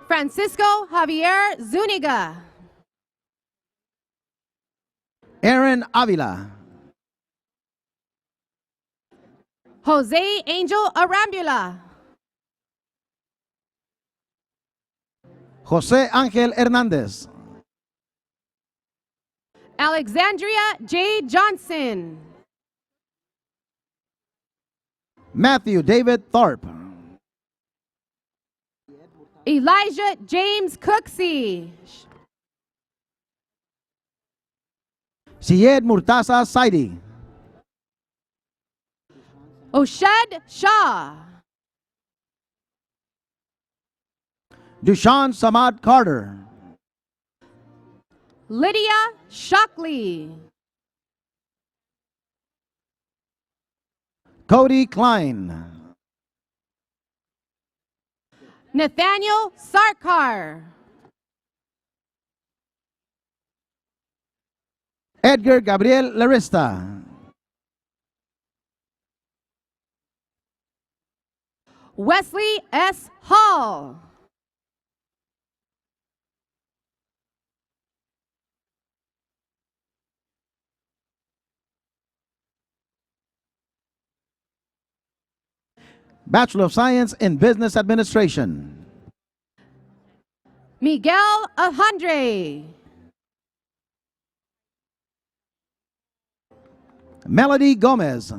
Francisco Javier Zuniga. Aaron Avila. Jose Angel Arambula. Jose Angel Hernandez. Alexandria J. Johnson. Matthew David Thorpe. Elijah James Cooksey. Syed Murtaza Saidi. Oshad Shah. Dushan Samad Carter. Lydia Shockley. Cody Klein. Nathaniel Sarkar. Edgar Gabriel Larista. Wesley S. Hall. Bachelor of Science in Business Administration. Miguel Alejandre. Melody Gomez.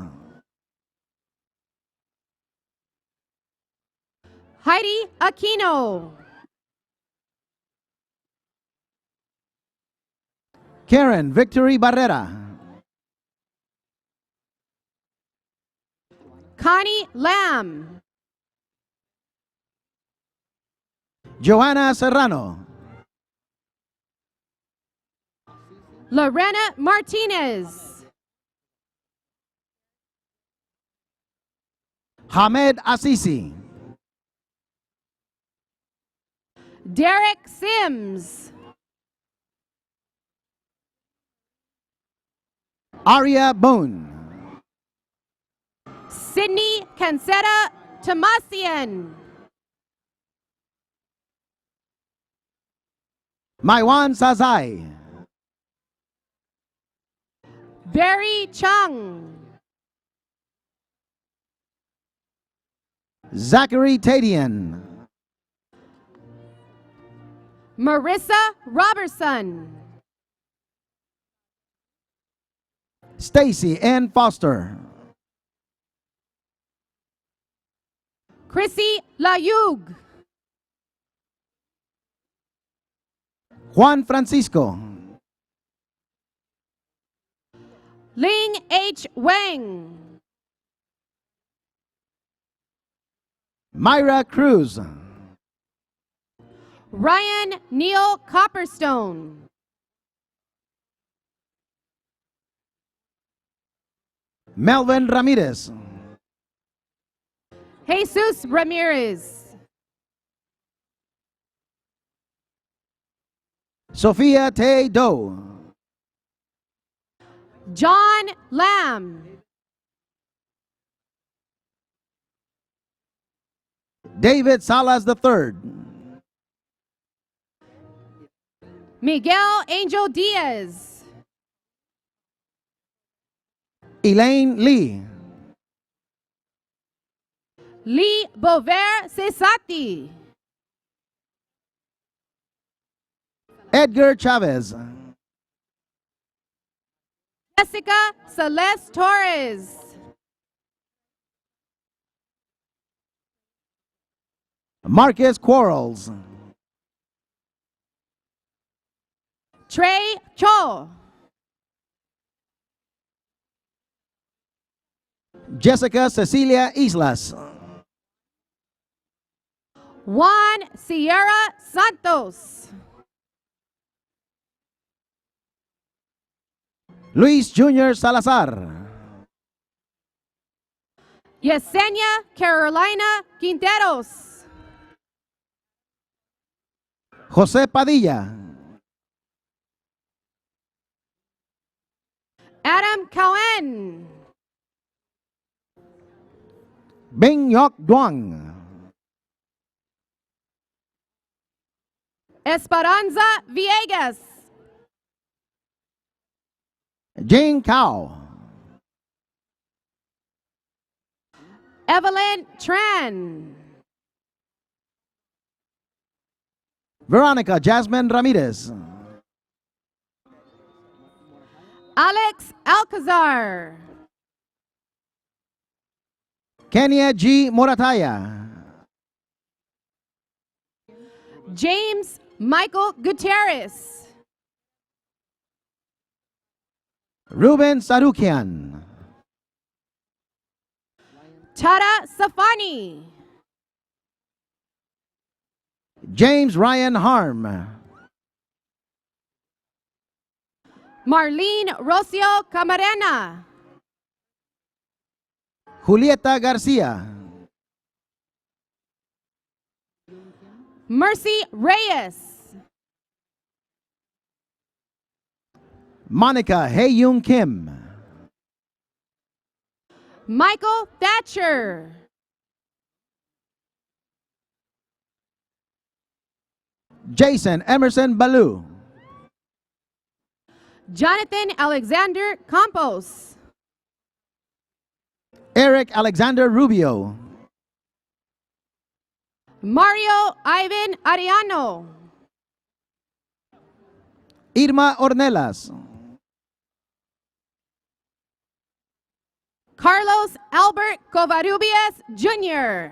Heidi Aquino. Karen Victory Barrera. Connie Lamb. Joanna Serrano. Lorena Martinez. Hamed Assisi. Derek Sims. Aria Boone. Sydney Cancetta Tomasian. Maiwan Sazai. Barry Chung. Zachary Tadian. Marissa Robertson. Stacy Ann Foster. Chrissy Layug. Juan Francisco. Ling H. Wang. Myra Cruz. Ryan Neil Copperstone. Melvin Ramirez. Jesus Ramirez. Sophia Tay Doe. John Lamb. David Salas III. Miguel Angel Diaz. Elaine Lee. Lee Bover Cesati. Edgar Chavez. Jessica Celeste Torres. Marcus Quarles. Trey Cho. Jessica Cecilia Islas. Juan Sierra Santos. Luis Jr. Salazar. Yesenia Carolina Quinteros. José Padilla, Adam Cohen. Bing Yok Duong, Esperanza Villegas. Jing Cao, Evelyn Tran. Veronica Jasmine Ramirez, Alex Alcazar. Kenya G. Morataya, James Michael Gutierrez. Ruben Sarukian, Tara Safani. James Ryan Harm, Marlene Rocio Camarena. Julieta Garcia, Mercy Reyes. Monica Hae-Yoon Kim, Michael Thatcher. Jason Emerson Balu, Jonathan Alexander Campos. Eric Alexander Rubio, Mario Ivan Ariano. Irma Ornelas, Carlos Albert Covarrubias Jr.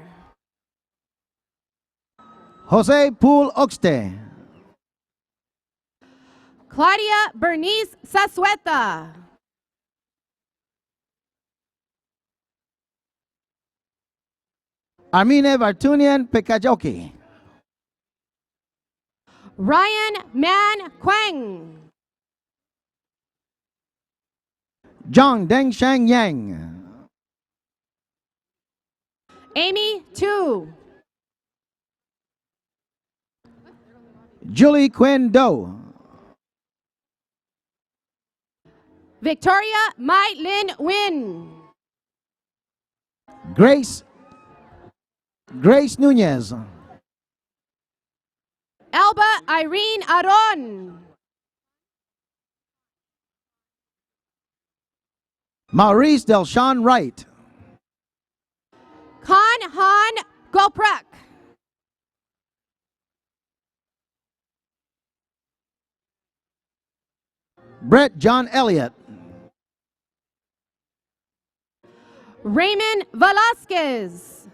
Jose Pool Oxte, Claudia Bernice Sasueta. Armine Vartunian Pekajoki, Ryan Man Quang. Zhang Deng Shang Yang, Amy Tu. Julie Quinn Doe, Victoria Mai Lin Win. Grace Nunez, Alba Irene Aron. Maurice Delshawn Wright, Khan Han Goprak. Brett John Elliott, Raymond Velasquez.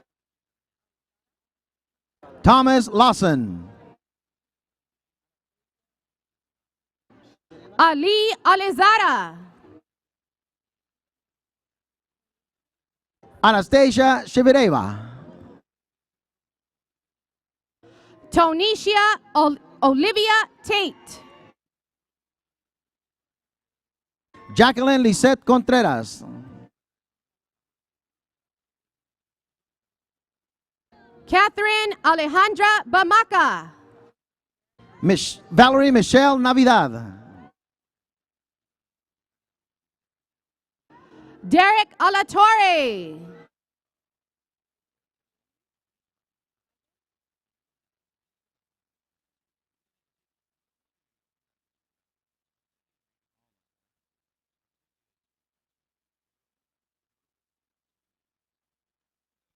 Thomas Lawson, Ali Alizara. Anastasia Shivireva, Tonisha Olivia Tate. Jacqueline Lisette Contreras, Catherine Alejandra Bamaca. Valerie Michelle Navidad, Derek Alatorre.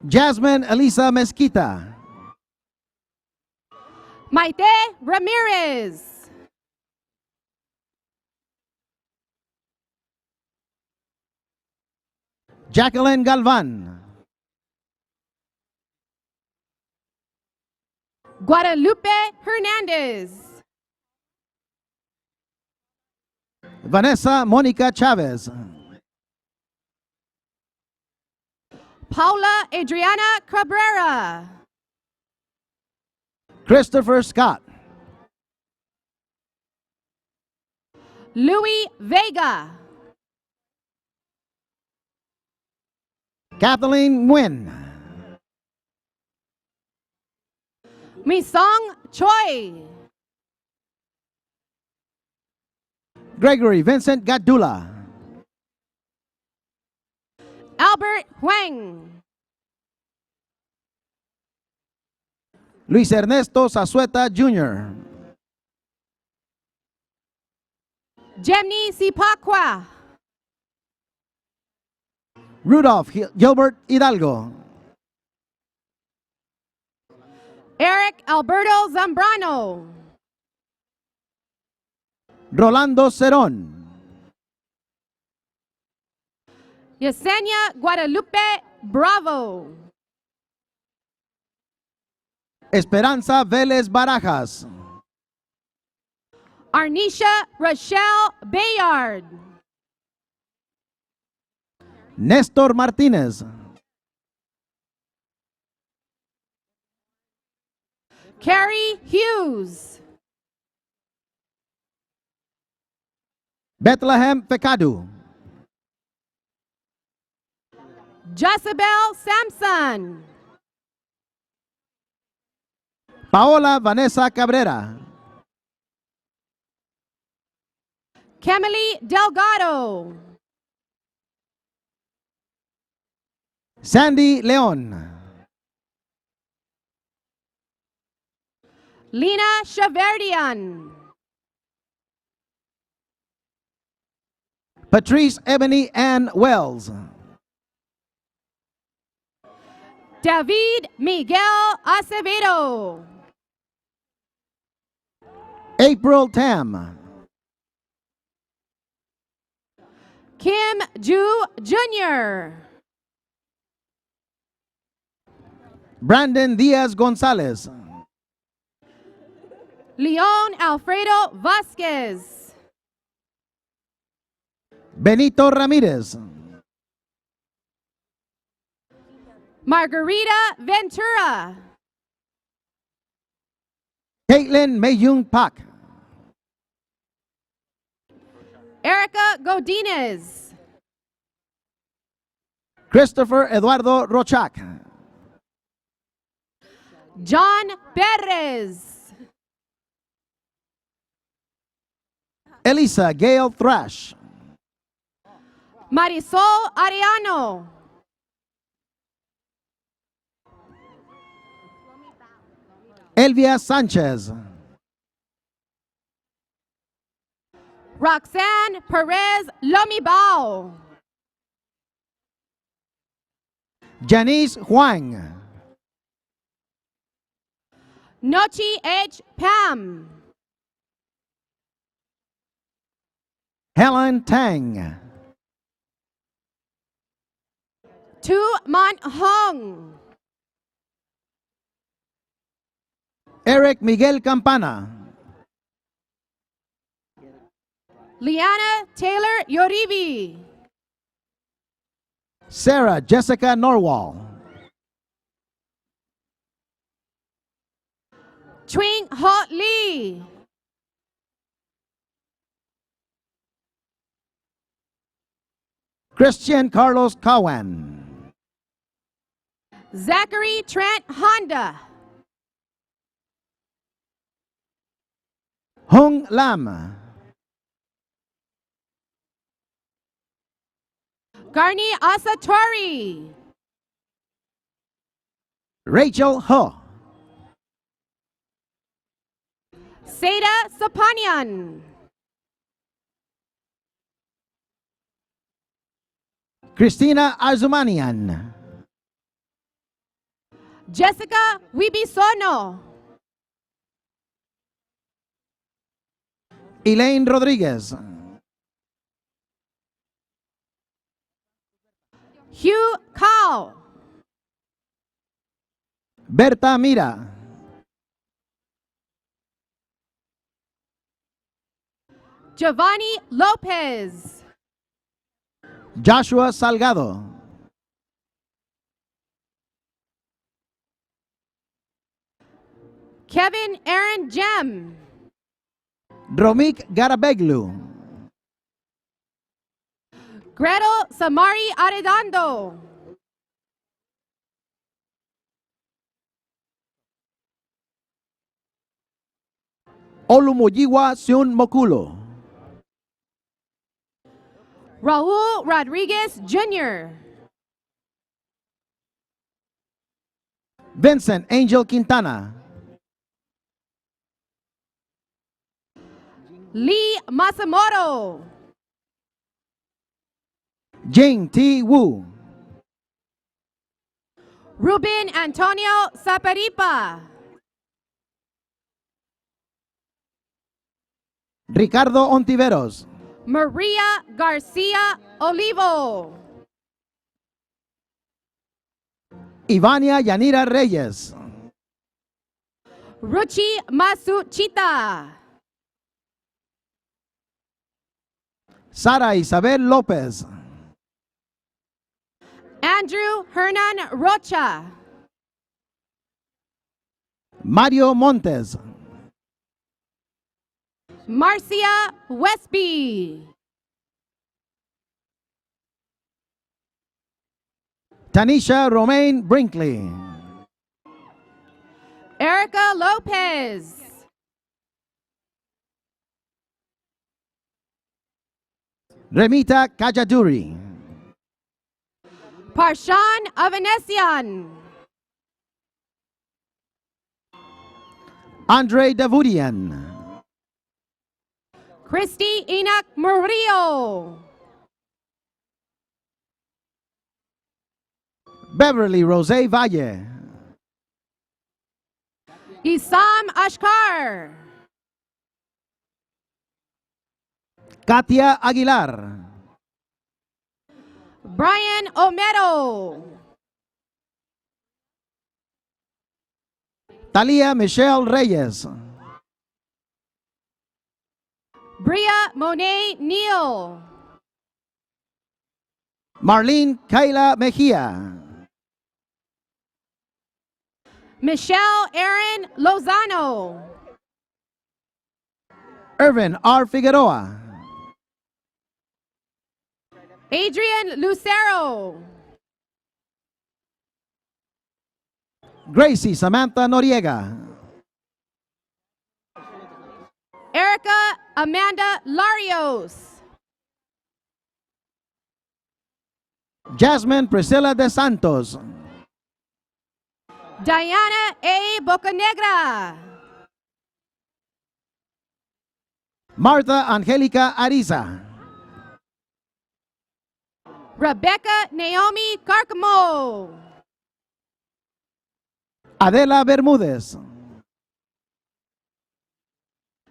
Jasmine Elisa Mesquita, Maite Ramirez. Jacqueline Galvan, Guadalupe Hernandez. Vanessa Monica Chavez, Paula Adriana Cabrera. Christopher Scott, Louis Vega. Kathleen Nguyen. Misong Choi. Gregory Vincent Gadula. Albert Huang. Luis Ernesto Zazueta Jr. Jemny Sipaqua. Rudolph Gilbert Hidalgo. Eric Alberto Zambrano. Rolando Cerón. Yesenia Guadalupe Bravo. Esperanza Vélez Barajas. Arnisha Rochelle Bayard. Néstor Martínez. Carrie Hughes. Bethlehem Pecado. Jezebel Sampson. Paola Vanessa Cabrera. Camille Delgado. Sandy León. Lena Shaverdian. Patrice Ebony Ann Wells. David Miguel Acevedo. April Tam. Kim Ju Jr. Brandon Diaz Gonzalez. Leon Alfredo Vasquez. Benito Ramírez. Margarita Ventura. Caitlin Mayung Pak. Erica Godinez. Christopher Eduardo Rochak. John Perez. Elisa Gale Thrash. Marisol Ariano. Elvia Sanchez. Roxanne Perez Lomibao. Janice Huang. Nochi H. Pam. Helen Tang. Tu Mon Hong. Eric Miguel Campana. Liana Taylor Yoribi. Sarah Jessica Norwal. Twing Ho Lee. Christian Carlos Cowan. Zachary Trent Honda. Hung Lam. Garni Asatori. Rachel Ho. Seda Sapanian. Christina Azumanian. Jessica Wibisono. Elaine Rodriguez. Hugh Cao. Berta Mira. Giovanni Lopez. Joshua Salgado. Kevin Aaron Jem. Romik Garabeglu. Gretel Samari Arredondo. Olumuyiwa Sion Mokulo. Raul Rodriguez Jr. Vincent Angel Quintana. Lee Masamoto. Jing T. Wu. Ruben Antonio Saparipa. Ricardo Ontiveros. Maria Garcia Olivo. Ivania Yanira Reyes. Ruchi Masuchita. Sara Isabel Lopez. Andrew Hernan Rocha. Mario Montes. Marcia Westby. Tanisha Romaine Brinkley. Erica Lopez. Remita Kajaduri. Parshan Avanesian. Andre Davudian. Christy Enoch Murillo. Beverly Rose Valle. Isam Ashkar. Katia Aguilar. Brian Omero. Talia Michelle Reyes. Bria Monet Neal. Marlene Kayla Mejia. Michelle Aaron Lozano. Irvin R. Figueroa. Adrian Lucero. Gracie Samantha Noriega. Erica Amanda Larios. Jasmine Priscilla De Santos. Diana A. Bocanegra. Martha Angelica Ariza. Rebecca Naomi Carcamo. Adela Bermúdez.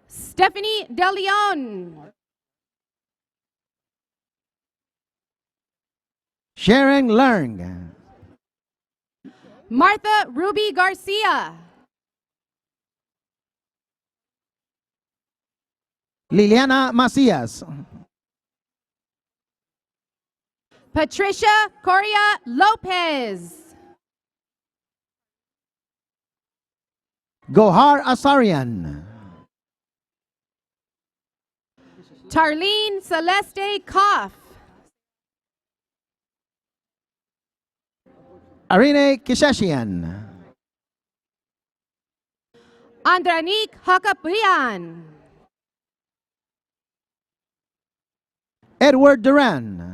Stephanie De Leon. Sharon Leung. Martha Ruby Garcia. Liliana Macías. Patricia Coria Lopez. Gohar Asarian. Tarlene Celeste Koff. Arine Kishashian. Andranik Hakapian. Edward Duran.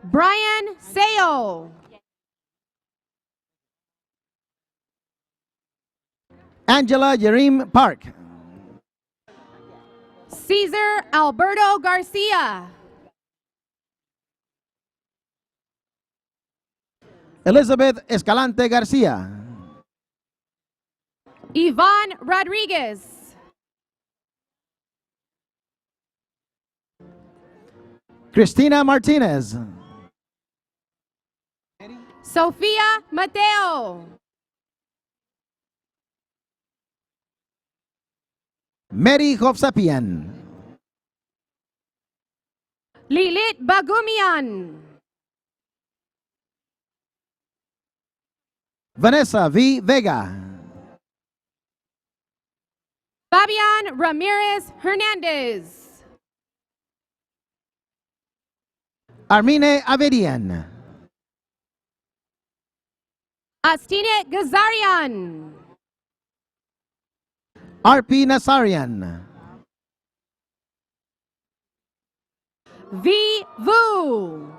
Brian Seo. Angela Yerim Park. Cesar Alberto Garcia. Elizabeth Escalante Garcia. Yvonne Rodriguez. Cristina Martinez. Sofia Mateo. Mary Hovsapian. Lilit Bagumian. Vanessa V. Vega. Fabian Ramirez Hernandez. Armine Avedian. Astine Gazarian. R.P. Nasarian, V. Vu.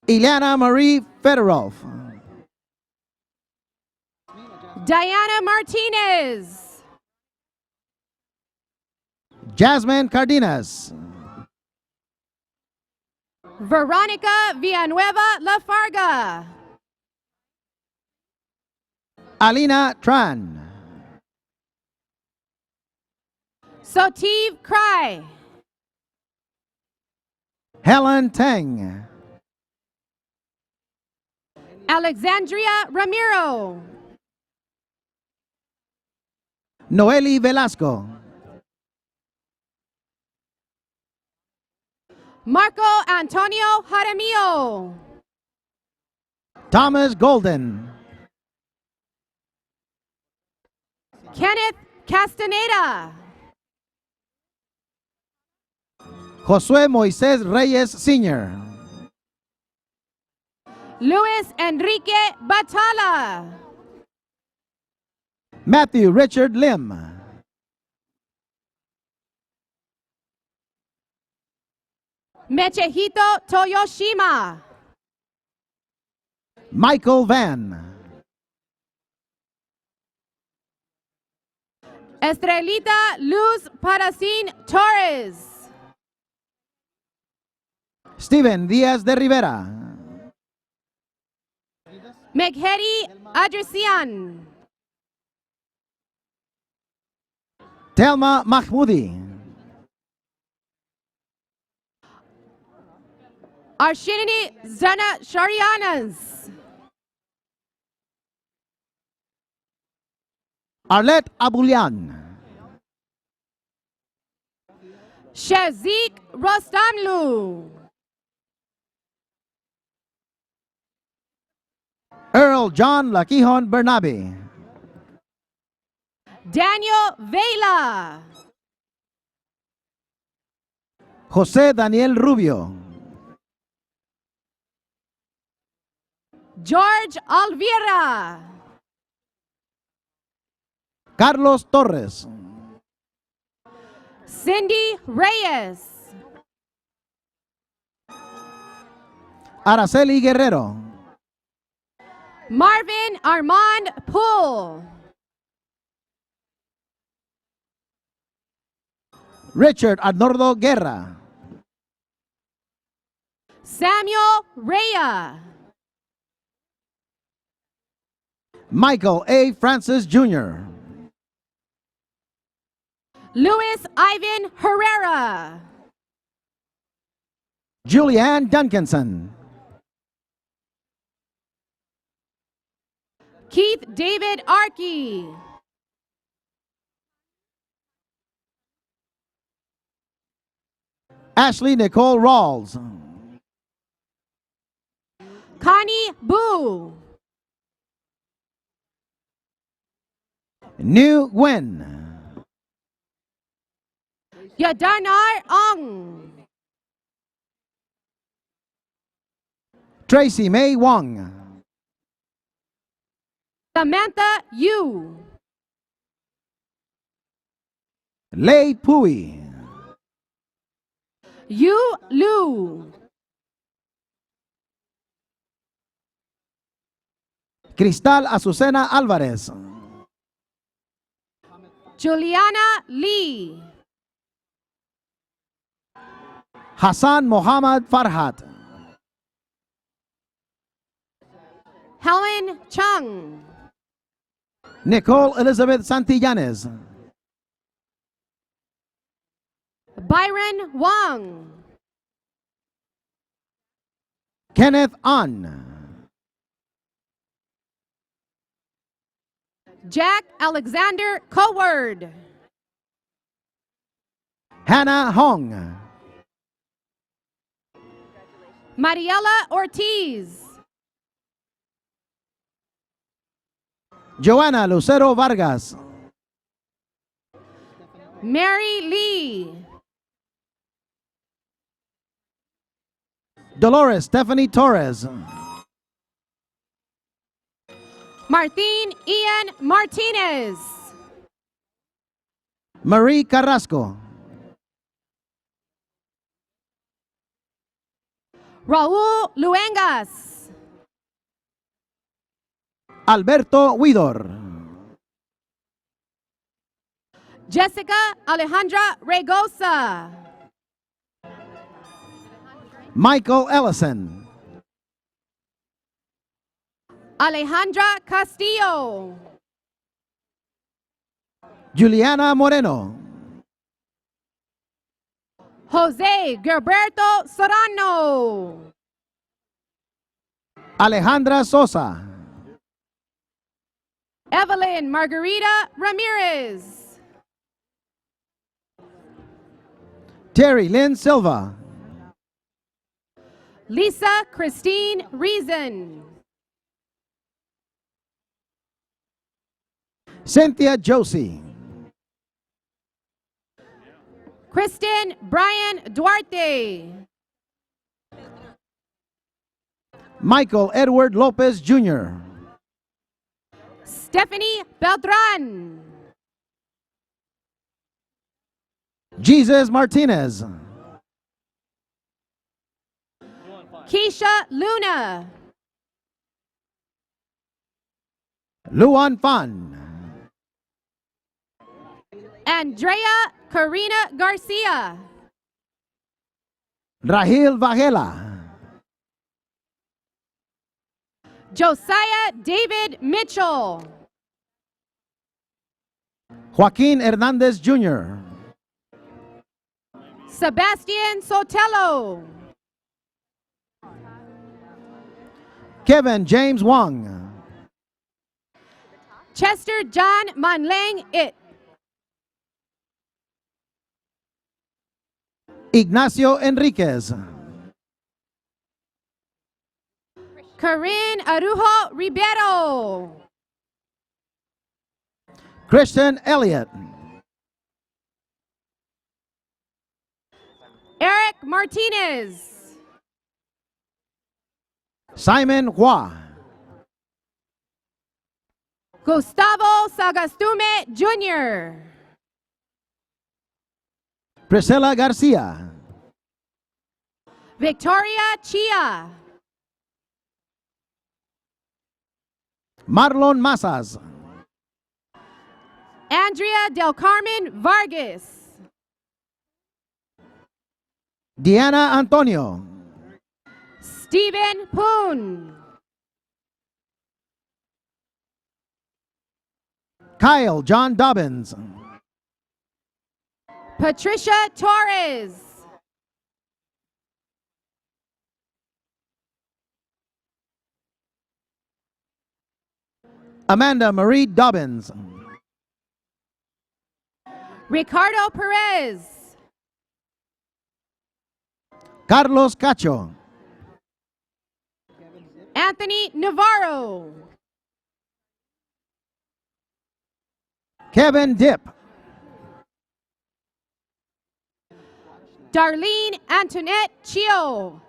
Ileana Marie Fedorov, Diana Martinez. Jasmine Cardenas, Veronica Villanueva Lafarga. Alina Tran, Sotiv Cry. Helen Teng, Alexandria Ramiro. Noeli Velasco, Marco Antonio Jaramillo. Thomas Golden, Kenneth Castaneda. Josué Moisés Reyes Sr., Luis Enrique Batala. Matthew Richard Lim, Mechehito Toyoshima. Michael Van, Estrelita Luz Paracin Torres. Steven Diaz de Rivera, Megheri Adresian. Telma Mahmoudi, Arshinini Zana Sharianas. Arlette Abulian, Shazik Rostamlu. Earl John Laquihon Bernabe, Daniel Vela. José Daniel Rubio, George Alvira. Carlos Torres, Cindy Reyes. Araceli Guerrero, Marvin Armand Poole. Richard Arnoldo Guerra, Samuel Rea. Michael A. Francis Jr., Luis Ivan Herrera. Julianne Duncanson, Keith David Arkey. Ashley Nicole Rawls, Connie Boo. New Gwen, Yadanar Ong. Tracy May Wong, Samantha Yu. Lei Pui, Yu Lu. Cristal Azucena Álvarez, Juliana Lee. Hassan Mohammad Farhat, Helen Chung. Nicole Elizabeth Santillanes, Byron Wang. Kenneth An, Jack Alexander Coward. Hannah Hong, Mariela Ortiz. Joanna Lucero Vargas, Mary Lee. Dolores Stephanie Torres, Martín Ian Martinez. Marie Carrasco. Raul Luengas. Alberto Huidor. Jessica Alejandra Regosa. Michael Ellison. Alejandra Castillo. Juliana Moreno. Jose Gilberto Serrano. Alejandra Sosa. Evelyn Margarita Ramirez. Terry Lynn Silva. Lisa Christine Reason. Cynthia Josie. Kristen Brian Duarte. Michael Edward Lopez Jr. Stephanie Beltran. Jesus Martinez. Keisha Luna. Luan Fan. Andrea Karina Garcia. Rahil Vajela. Josiah David Mitchell. Joaquin Hernandez Jr. Sebastian Sotelo. Kevin James Wong. Chester John Manlang It. Ignacio Enriquez. Corinne Arujo Ribeiro. Christian Elliott. Eric Martinez. Simon Hua. Gustavo Sagastume Jr. Priscilla Garcia. Victoria Chia. Marlon Masas. Andrea Del Carmen Vargas. Diana Antonio. Stephen Poon. Kyle John Dobbins. Patricia Torres. Amanda Marie Dobbins. Ricardo Perez. Carlos Cacho. Anthony Navarro. Kevin Dipp. Darlene Antoinette Chio.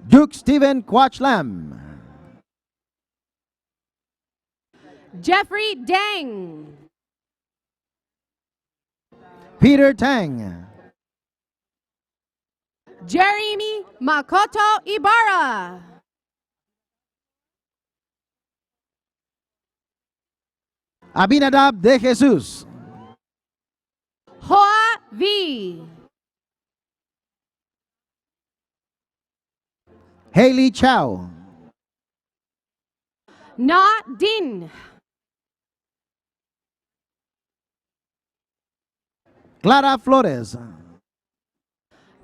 Duke Stephen Quachlam. Jeffrey Deng. Peter Tang. Jeremy Makoto Ibarra. Abinadab de Jesus. Hoa V. Haley Chow. Na Din. Clara Flores.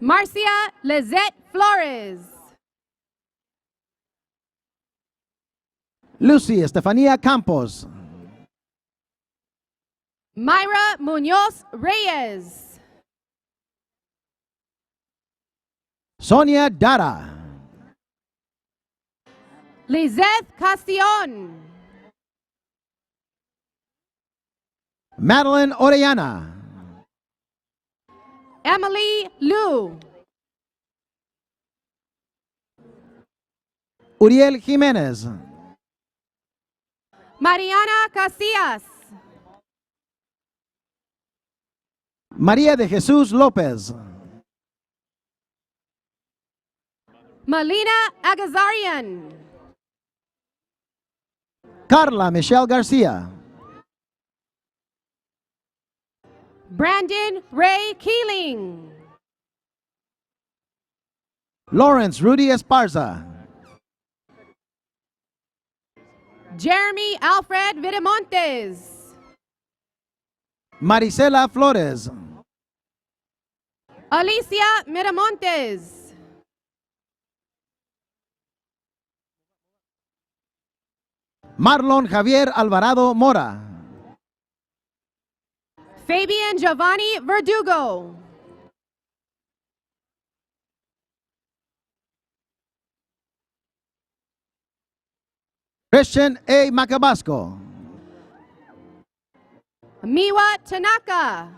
Marcia Lizette Flores. Lucy Estefania Campos. Myra Munoz Reyes. Sonia Dara. Lizeth Castillon. Madeline Orellana. Emily Liu. Uriel Jimenez. Mariana Casillas. María de Jesús López. Melina Agazarian. Carla Michelle Garcia. Brandon Ray Keeling. Lawrence Rudy Esparza. Jeremy Alfred Vitamontes. Marisela Flores. Alicia Miramontes. Marlon Javier Alvarado Mora. Fabian Giovanni Verdugo. Christian A. Macabasco. Miwa Tanaka.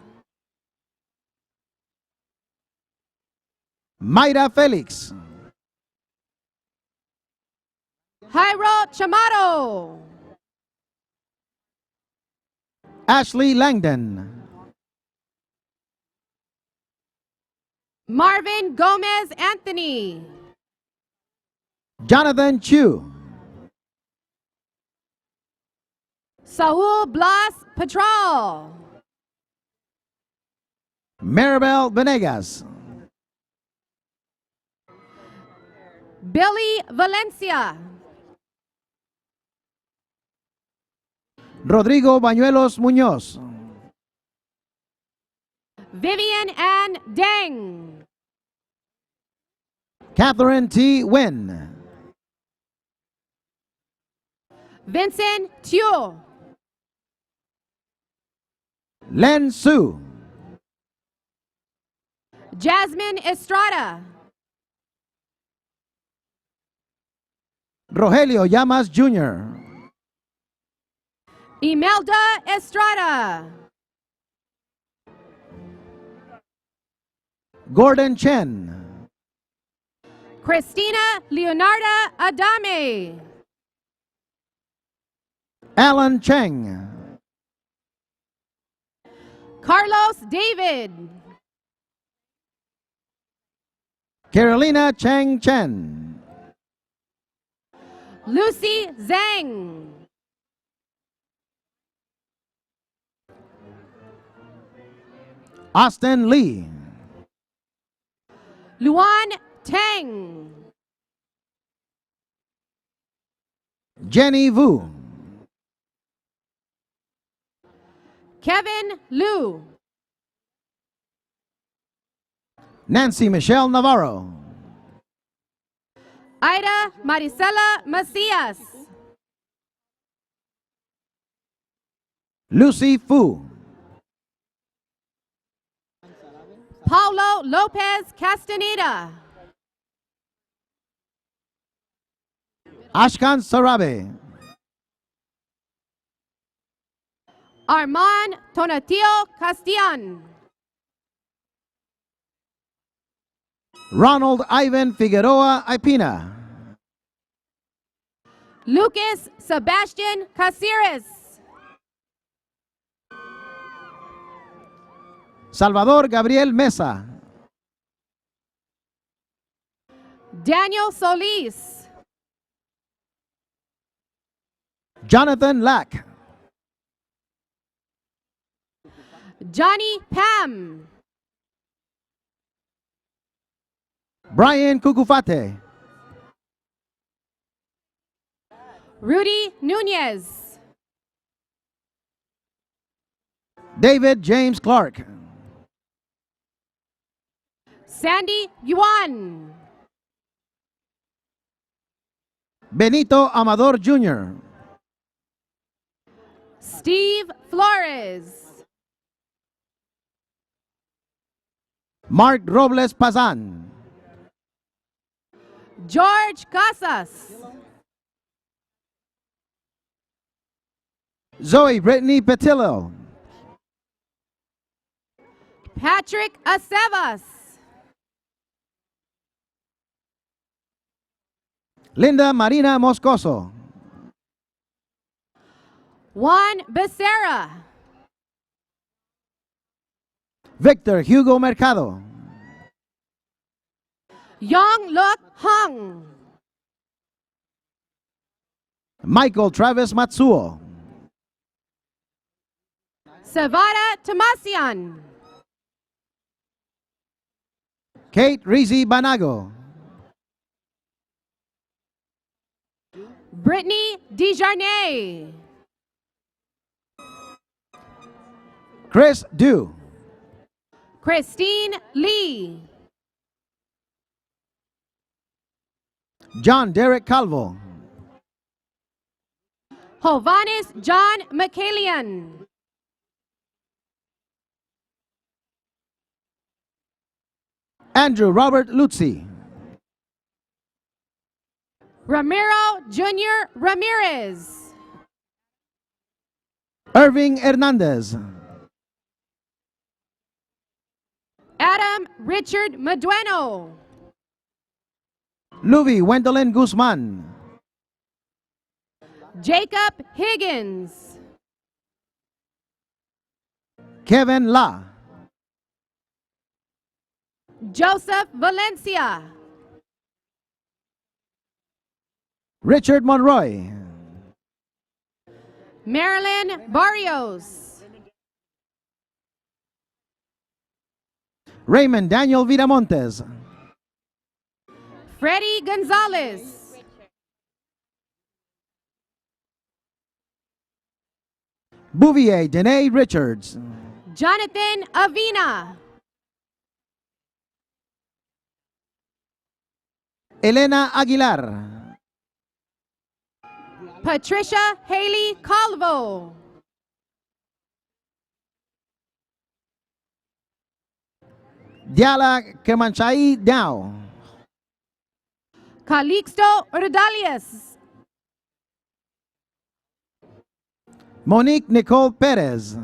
Mayra Felix. Jairo Chamado. Ashley Langdon. Marvin Gomez Anthony. Jonathan Chu. Saul Blas Patral. Maribel Venegas. Billy Valencia. Rodrigo Bañuelos Muñoz. Vivian Ann Deng. Catherine T. Wynn. Vincent Tew. Len Su. Jasmine Estrada. Rogelio Llamas Jr. Imelda Estrada. Gordon Chen. Christina Leonarda Adame. Alan Cheng. Carlos David. Carolina Chang Chen. Lucy Zhang. Austin Lee. Luan Tang. Jenny Vu. Kevin Liu. Nancy Michelle Navarro. Ida Maricela Macias. Lucy Fu. Paulo Lopez Castaneda. Ashkan Sarabe. Armand Tonatio Castellan. Ronald Ivan Figueroa Ipina. Lucas Sebastian Caceres. Salvador Gabriel Mesa. Daniel Solis. Jonathan Lack. Johnny Pam. Brian Cucufate. Rudy Nunez. David James Clark. Sandy Yuan. Benito Amador Jr. Steve Flores. Mark Robles Pazan. George Casas. Zoe Brittany Petillo. Patrick Acevas. Linda Marina Moscoso. Juan Becerra. Victor Hugo Mercado. Yong Luk Hung. Michael Travis Matsuo. Savada Tomasian. Kate Rizzi Banago. Brittany Desjarnais. Chris Du. Christine Lee. John Derek Calvo. Hovanis John McCallion. Andrew Robert Lutzi. Ramiro Jr. Ramirez. Irving Hernandez. Adam Richard Madueno. Luby Wendolyn Guzman. Jacob Higgins. Kevin La. Joseph Valencia. Richard Monroy. Marilyn Barrios. Raymond Daniel Viramontes. Freddie Gonzalez. Bouvier Dene Richards. Jonathan Avina. Elena Aguilar. Patricia Haley Calvo. Diala Kermanchai Dow. Calixto Rodalias. Monique Nicole Perez.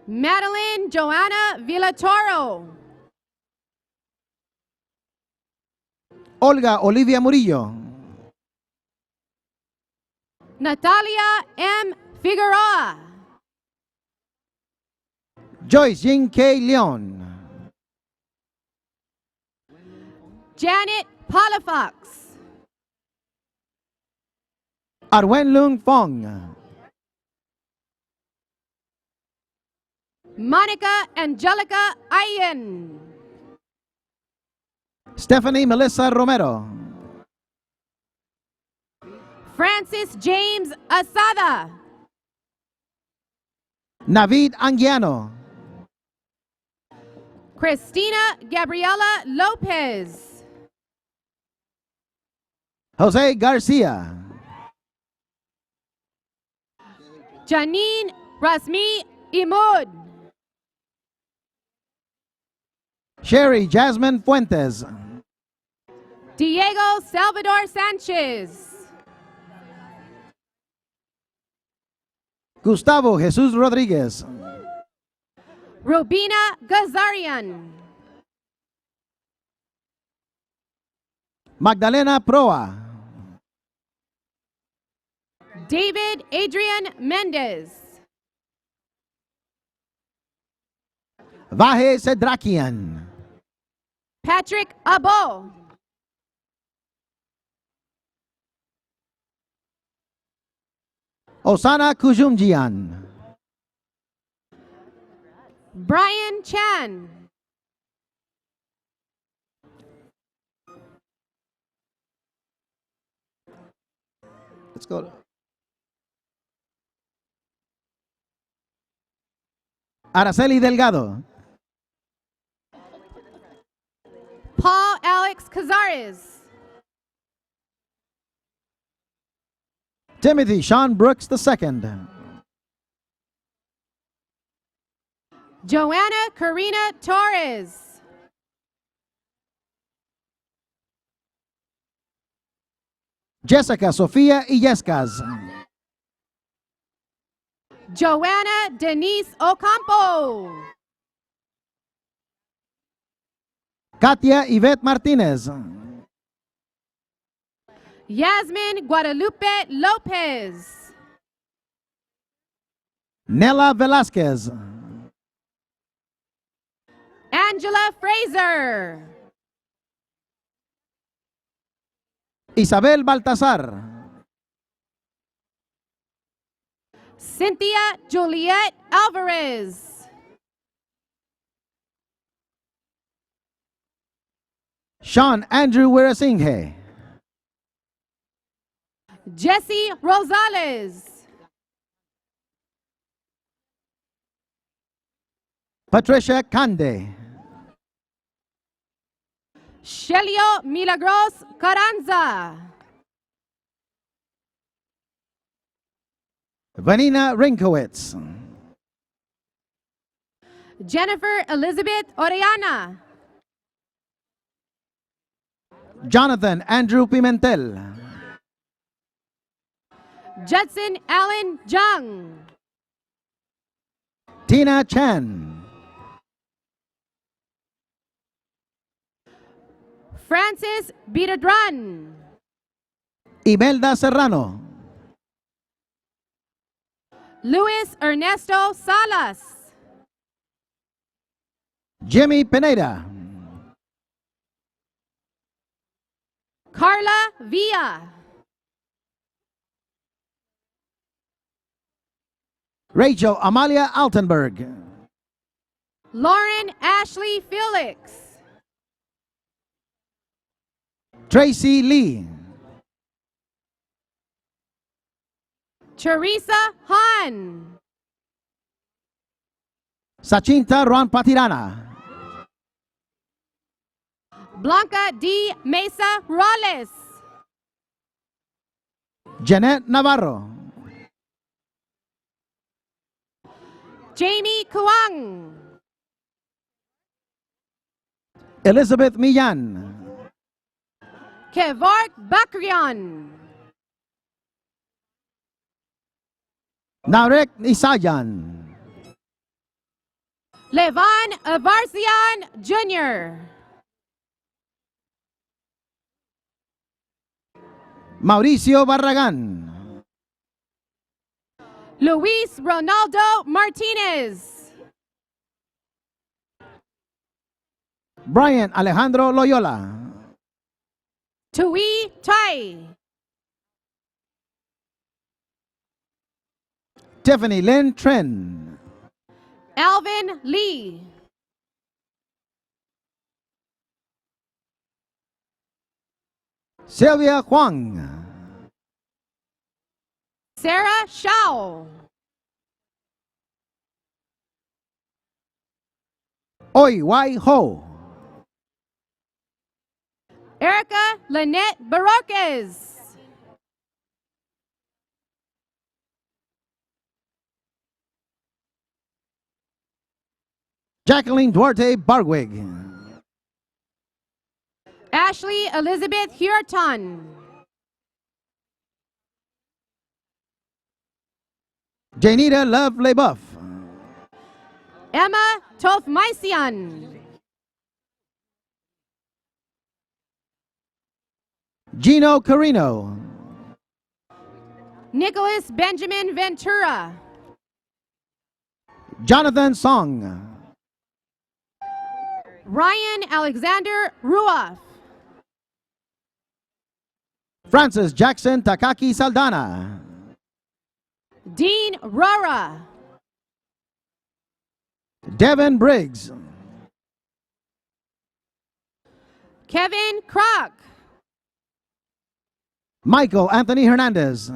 Madeline Joanna Villatoro. Olga Olivia Murillo. Natalia M. Figueroa. Joyce Jing K. Leon. Janet Palafox. Arwen Lung Fong. Monica Angelica Ayen. Stephanie Melissa Romero. Francis James Asada. Navid Anguiano. Christina Gabriela Lopez. Jose Garcia. Janine Rasmi Imud. Sherry Jasmine Fuentes. Diego Salvador Sanchez. Gustavo Jesus Rodriguez. Rubina Gazarian. Magdalena Proa. David Adrian Mendez. Vahe Sedrakian. Patrick Abo. Osana Kujumjian. Brian Chan. Let's go. Araceli Delgado. Paul Alex Cazares. Timothy Sean Brooks II. Joanna Karina Torres. Jessica Sofia Illescas. Joanna Denise Ocampo. Katia Yvette Martinez. Yasmin Guadalupe Lopez. Nella Velasquez. Angela Fraser. Isabel Baltazar. Cynthia Juliet Alvarez. Sean Andrew Wirasinghe. Jesse Rosales. Patricia Cande. Shelio Milagros Carranza. Vanina Rinkowitz. Jennifer Elizabeth Oriana. Jonathan Andrew Pimentel. Judson Allen Jung. Tina Chan. Francis Bidadran. Imelda Serrano. Luis Ernesto Salas. Jimmy Pineda. Carla Villa. Rachel Amalia Altenberg. Lauren Ashley Felix. Tracy Lee. Teresa Han. Sachinta Ron Patirana. Blanca D. Mesa Roles. Jeanette Navarro. Jamie Kuang. Elizabeth Millan. Kevork Bakrian. Narek Isayan. Levan Avarsian Jr. Mauricio Barragan. Luis Ronaldo Martinez. Brian Alejandro Loyola. Tui Tai. Tiffany Lynn Tren. Alvin Lee. Sylvia Huang. Sarah Shao. Oi Wai Ho. Erica Lynette Barroquez. Jacqueline Duarte Barwig. Ashley Elizabeth Hurton. Janita Love LeBuff. Emma Tofmaisian. Gino Carino. Nicholas Benjamin Ventura. Jonathan Song. Ryan Alexander Ruoff. Francis Jackson Takaki Saldana. Dean Rora. Devin Briggs. Kevin Kroc. Michael Anthony Hernandez.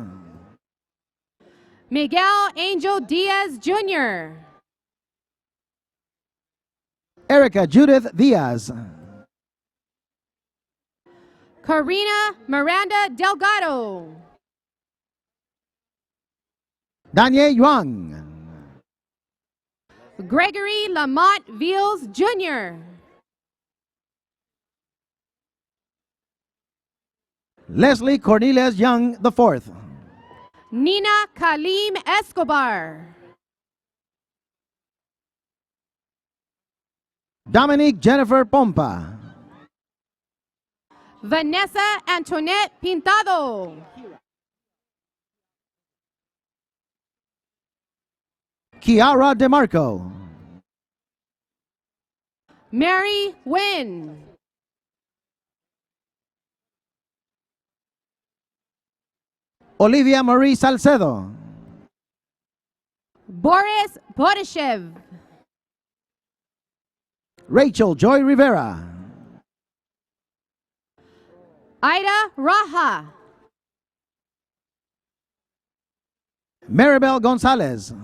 Miguel Angel Diaz Jr. Erica Judith Diaz. Karina Miranda Delgado. Daniel Yuang. Gregory Lamont Veals Jr. Leslie Cornelius Young IV. Nina Kalim Escobar. Dominique Jennifer Pompa. Vanessa Antoinette Pintado. Kiara DeMarco. Mary Wynn. Olivia Marie Salcedo. Boris Bodishev. Rachel Joy Rivera. Ida Raha. Maribel Gonzalez.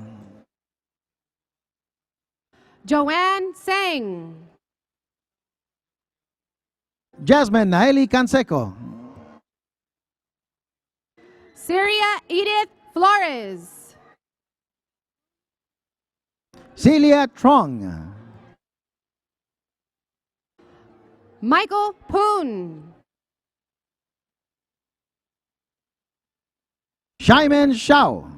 Joanne Sang. Jasmine Naeli Canseco. Syria Edith Flores. Celia Trong. Michael Poon. Shaimen Shao.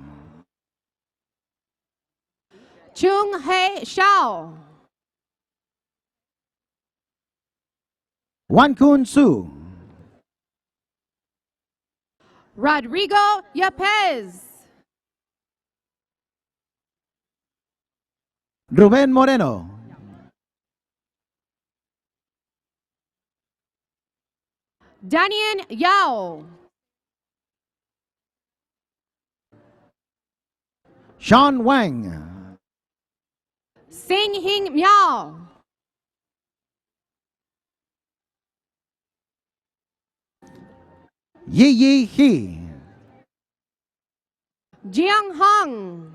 Chung Hei Shao. Wankun Su. Rodrigo Yapez. Ruben Moreno. Danian Yao. Sean Wang. Sing Hing Miao. Yi Yi He. Jiang Hong.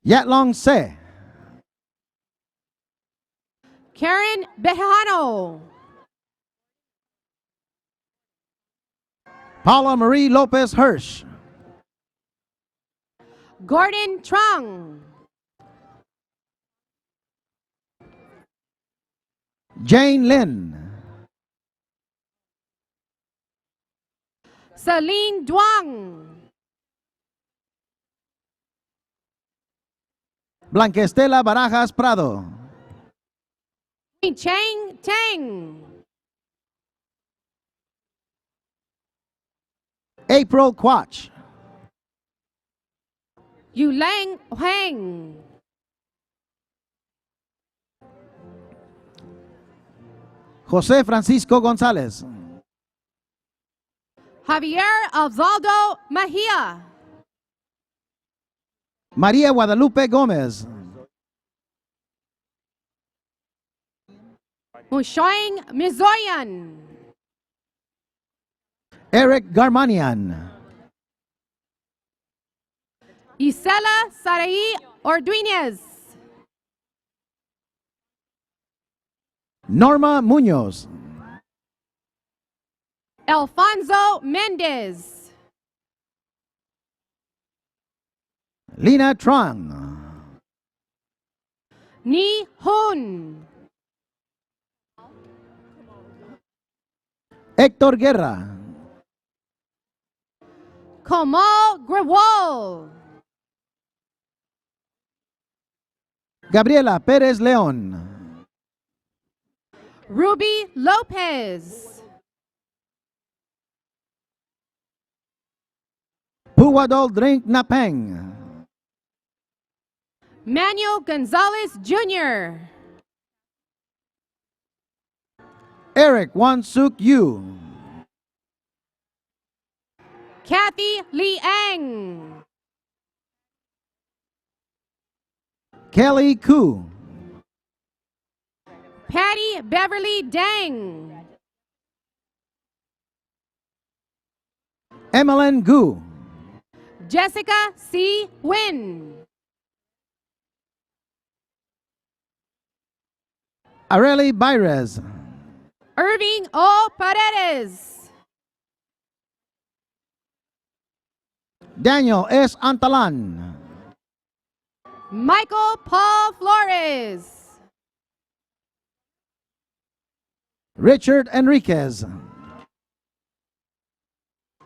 Yatlong Se. Karen Bejano. Paula Marie Lopez Hirsch. Gordon Trung. Jane Lin. Celine Duang. Blanquestela Barajas Prado. Cheng Teng. April Quach. Yulang Huang. José Francisco González. Javier Osvaldo Mejia. María Guadalupe Gómez. Mushoing Mizoyan. Eric Garmanian. Isela Sarai Orduinez. Norma Muñoz. Alfonso Mendez. Lina Trung. Ni Hun. Héctor Guerra. Komal Grewal. Gabriela Pérez León. Ruby Lopez. Puwadol Drink Napeng. Manuel Gonzalez Jr. Eric Wansuk Yu. Kathy Lee Ang. Kelly Koo. Patty Beverly Dang. Emmeline Gu. Jessica C. Wynn. Areli Bairez. Irving O. Paredes. Daniel S. Antalan. Michael Paul Flores. Richard Enriquez.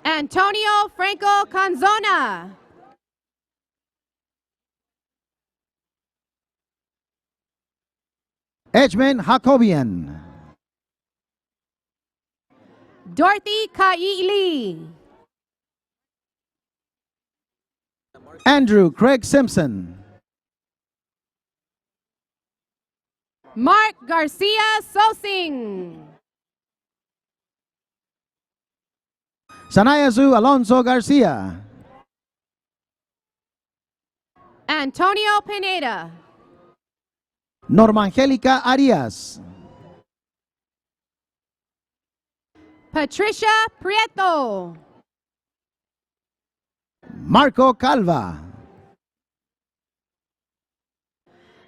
Antonio Franco Canzona. Edmund Jacobian, Dorothy Kaili. Andrew Craig Simpson, Mark Garcia Sosing. Sanayazu Alonso Garcia, Antonio Pineda. Norma Angelica Arias, Patricia Prieto. Marco Calva,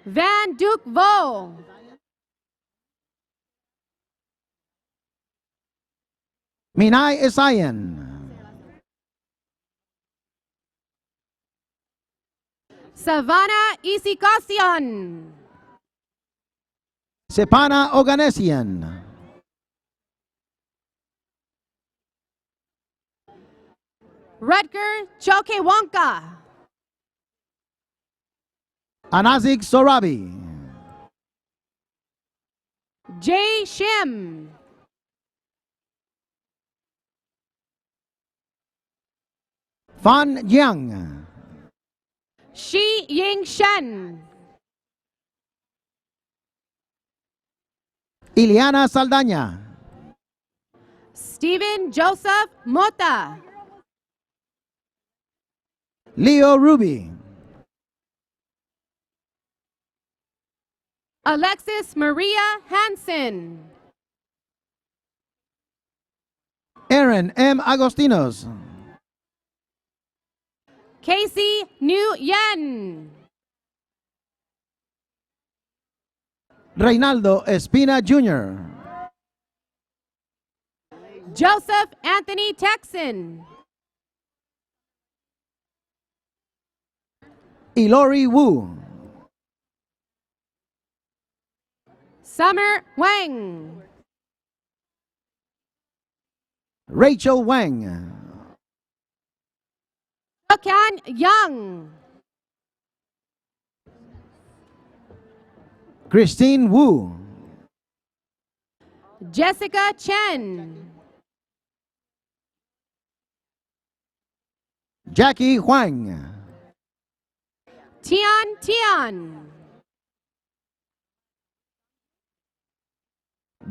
Van Duke Vo. Minay Isayan, Savannah Isikasion. Sepana Oganesian, Rutger Chokewonka. Anazig Sorabi, Jay Shim. Fan Jiang, Shi Ying Shen. Iliana Saldaña, Stephen Joseph Mota. Leo Ruby, Alexis Maria Hansen. Aaron M. Agostinos, Casey New Yen. Reynaldo Espina Jr., Joseph Anthony Texan. Ilori Wu, Summer Wang. Rachel Wang, Kan Young. Christine Wu, Jessica Chen. Jackie Huang, Tian Tian.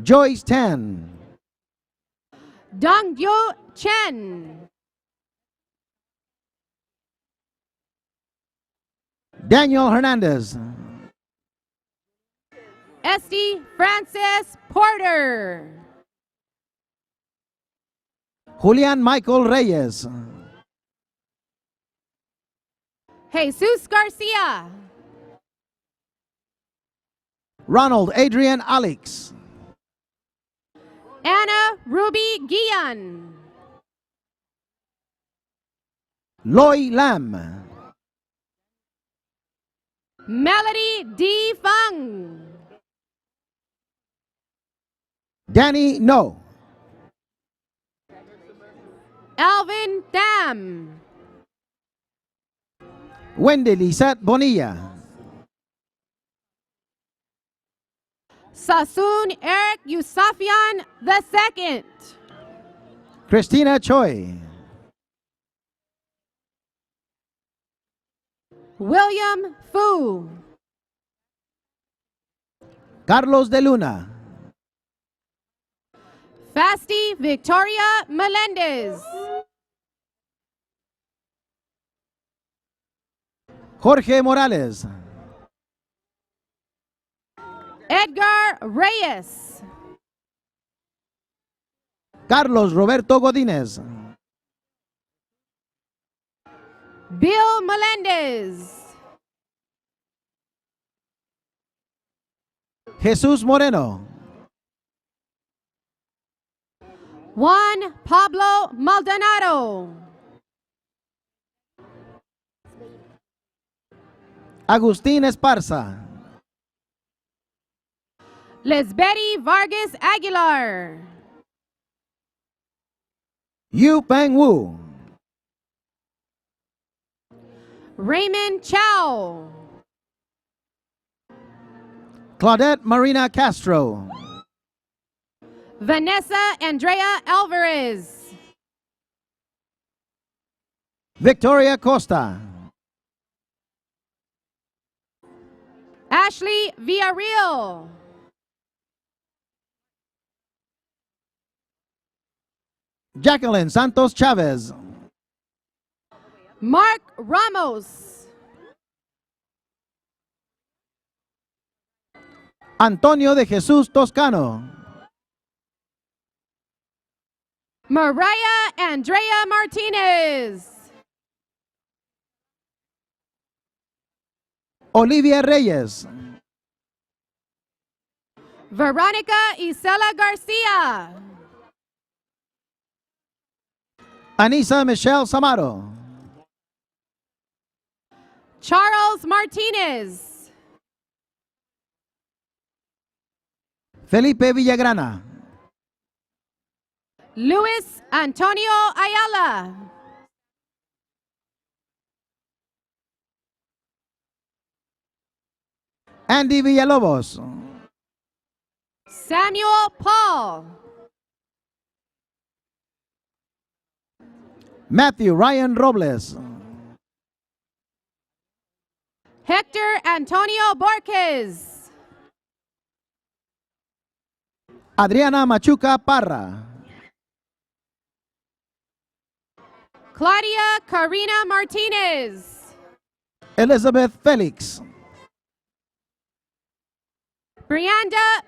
Joyce Tan, Dong Yu Chen. Daniel Hernandez, Esty Francis Porter. Julian Michael Reyes, Jesus Garcia. Ronald Adrian Alex, Anna Ruby Guillen. Loy Lam, Melody D. Fung. Danny No, Alvin Tham. Wendy Lisette Bonilla, Sassoon Eric Yusafian II. Christina Choi, William Fu. Carlos de Luna, Fasti Victoria Melendez. Jorge Morales, Edgar Reyes. Carlos Roberto Godínez, Bill Melendez. Jesús Moreno, Juan Pablo Maldonado. Agustín Esparza, Lesbetty Vargas Aguilar. Yu Peng Wu, Raymond Chow. Claudette Marina Castro. Vanessa Andrea Alvarez. Victoria Costa. Ashley Villarreal. Jacqueline Santos Chavez. Mark Ramos. Antonio de Jesús Toscano. Mariah Andrea Martinez. Olivia Reyes. Veronica Isela Garcia. Anisa Michelle Samaro. Charles Martinez. Felipe Villagrana. Luis Antonio Ayala. Andy Villalobos. Samuel Paul. Matthew Ryan Robles. Hector Antonio Borges. Adriana Machuca Parra. Claudia Karina Martinez. Elizabeth Felix. Brianda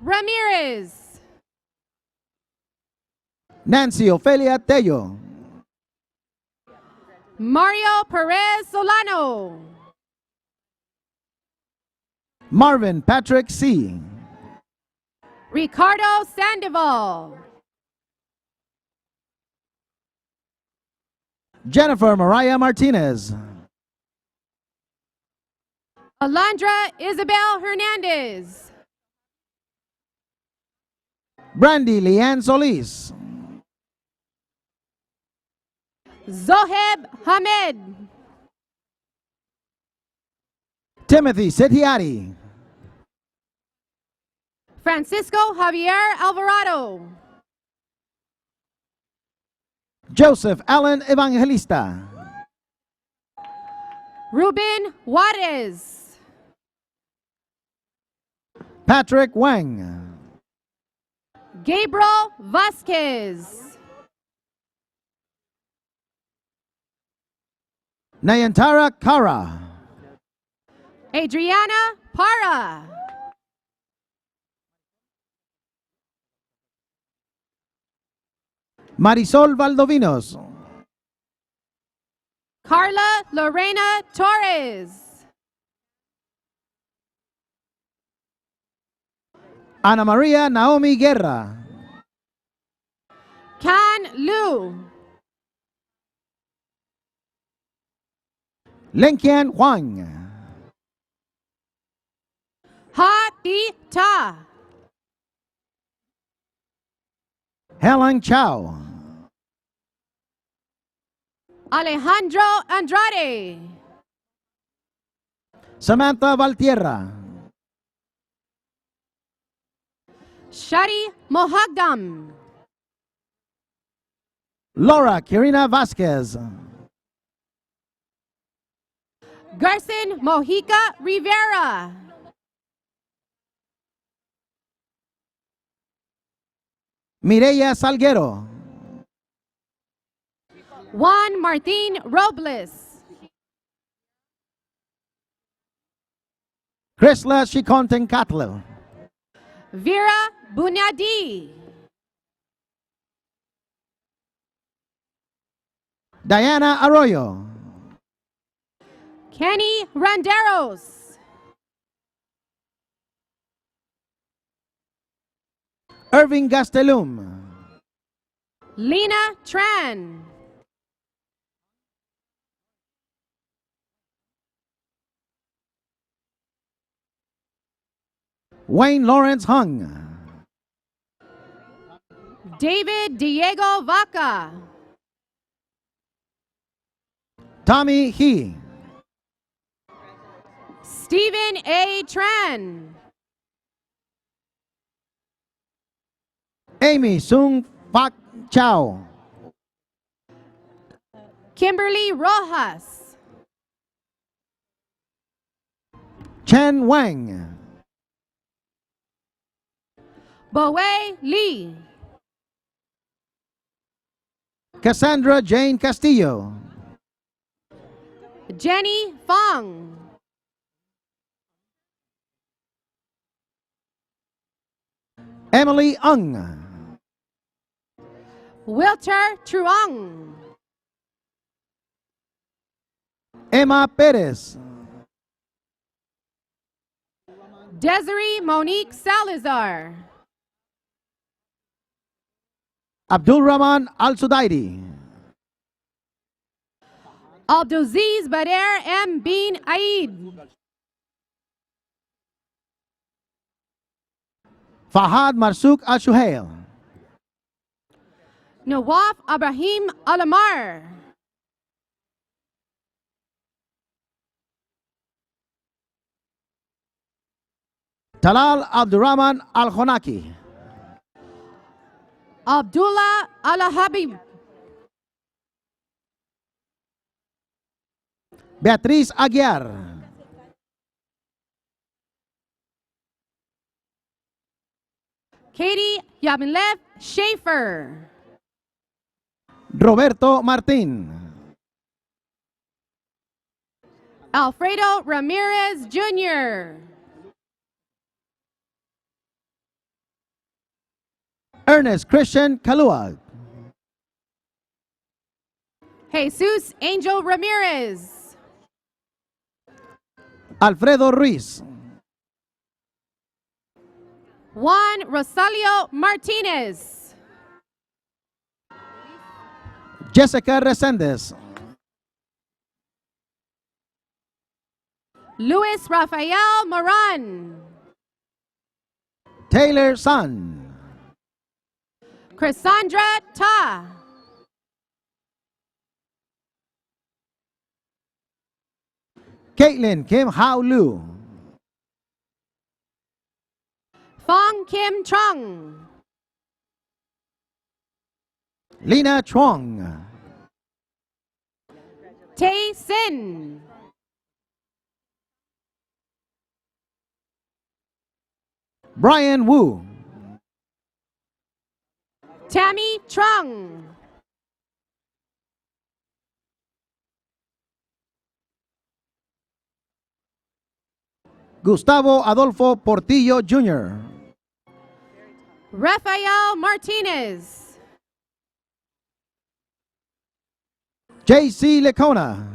Ramirez. Nancy Ofelia Tello. Mario Perez Solano. Marvin Patrick C. Ricardo Sandoval. Jennifer Mariah Martinez. Alondra Isabel Hernandez. Brandy Leanne Solis. Zoheb Hamed. Timothy Setiati. Francisco Javier Alvarado. Joseph Allen Evangelista. Ruben Juarez. Patrick Wang. Gabriel Vasquez. Nayantara Kara. Adriana Para. Marisol Valdovinos. Carla Lorena Torres. Ana Maria Naomi Guerra. Can Lu. Lenkian Huang. Ha Ti Ta. Helen Chow. Alejandro Andrade. Samantha Valtierra. Shari Mohagdam. Laura Kirina Vasquez. Gerson Mojica Rivera. Mireya Salguero. Juan Martin Robles. Chrysla Shikonten Catlo. Vera Bunyadi. Diana Arroyo. Kenny Randeros. Irving Gastelum. Lena Tran. Wayne Lawrence Hung. David Diego Vaca. Tommy He. Stephen A. Tran. Amy Sung Pak Chow. Kimberly Rojas. Chen Wang. Boei Lee. Cassandra Jane Castillo. Jenny Fong. Emily Ung. Wilter Truong. Emma Perez. Desiree Monique Salazar. Abdul Rahman Al Sudairi. Abdulaziz Bader M. Bin Aid. Fahad Marsuk Al Shuhail. Nawaf Ibrahim Alamar. Talal Abdurrahman Al Khonaki. Abdullah Al Habib. Beatriz Aguiar. Katie Yabinlev Schaefer. Roberto Martin. Alfredo Ramirez Jr. Ernest Christian Kalua. Jesus Angel Ramirez. Alfredo Ruiz. Juan Rosalio Martinez. Jessica Resendez. Luis Rafael Moran. Taylor Sun. Cassandra Ta. Caitlin Kim Hao Lu. Fong Kim Trung. Lina Chuang. Tay Sin. Brian Wu. Tammy Trung. Gustavo Adolfo Portillo Jr. Rafael Martinez. JC Lecona.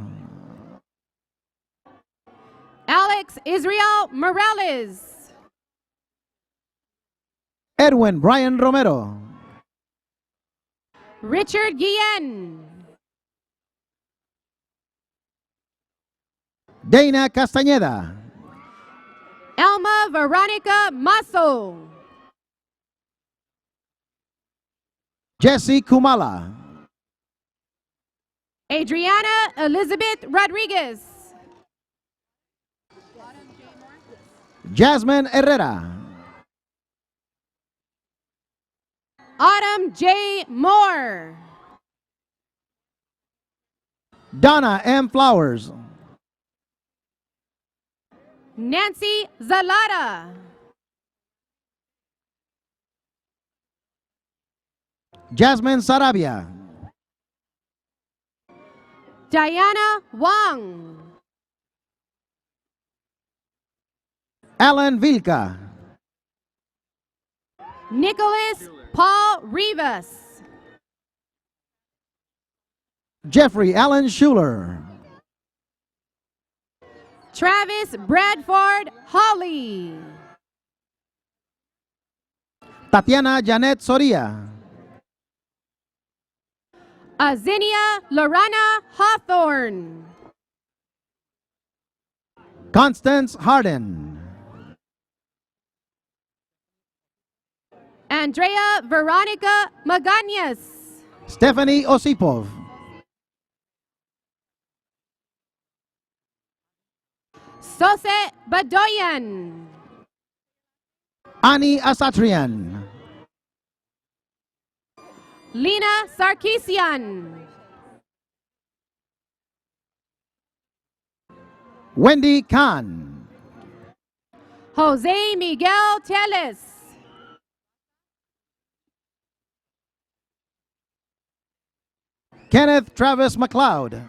Alex Israel Morales. Edwin Brian Romero. Richard Guillen. Dana Castañeda. Elma Veronica Masso. Jesse Kumala. Adriana Elizabeth Rodriguez. Jasmine Herrera. Autumn J. Moore. Donna M. Flowers. Nancy Zalata. Jasmine Sarabia. Diana Wang. Alan Vilca. Nicholas Paul Rivas. Jeffrey Allen Schuler. Travis Bradford Holly. Tatiana Janet Soria. Azinia Lorana Hawthorne. Constance Harden. Andrea Veronica Magañas. Stephanie Osipov. Sose Badoyan. Ani Asatrian. Lena Sarkisian. Wendy Khan. Jose Miguel Teles. Kenneth Travis McLeod.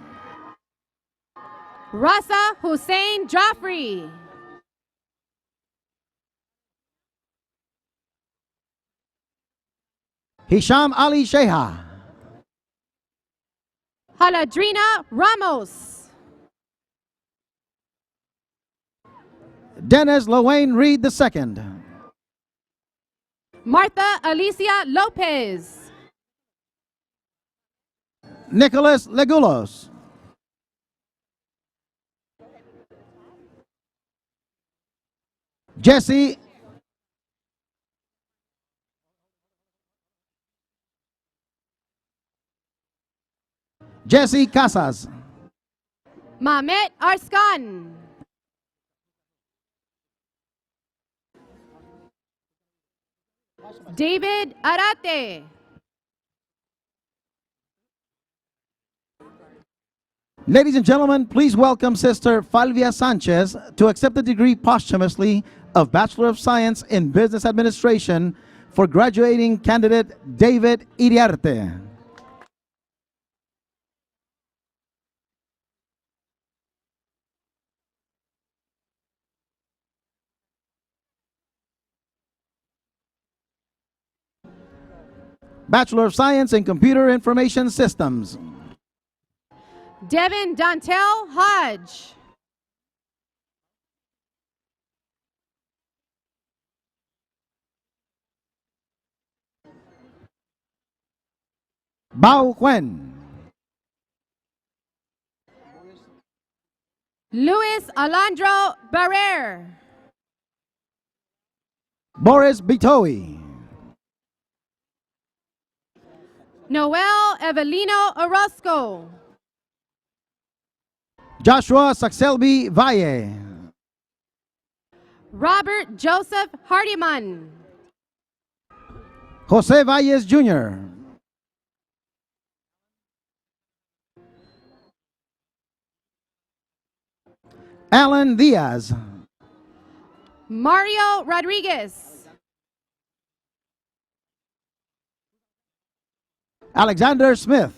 Rasa Hussein Joffrey. Hisham Ali Sheha. Haladrina Ramos. Dennis Lowain Reed II. Martha Alicia Lopez. Nicholas Legulos. Jesse Casas. Mamet Arskan. David Arate. Ladies and gentlemen, please welcome Sister Falvia Sanchez to accept the degree posthumously of Bachelor of Science in Business Administration for graduating candidate David Iriarte. Bachelor of Science in Computer Information Systems. Devin Dantel Hodge. Bao Quen. Luis Alondro Barrer. Boris Bitoy. Noel Evelino Orozco. Joshua Saxelby Valle. Robert Joseph Hardiman. Jose Valles Jr. Alan Diaz. Mario Rodriguez. Alexander Smith.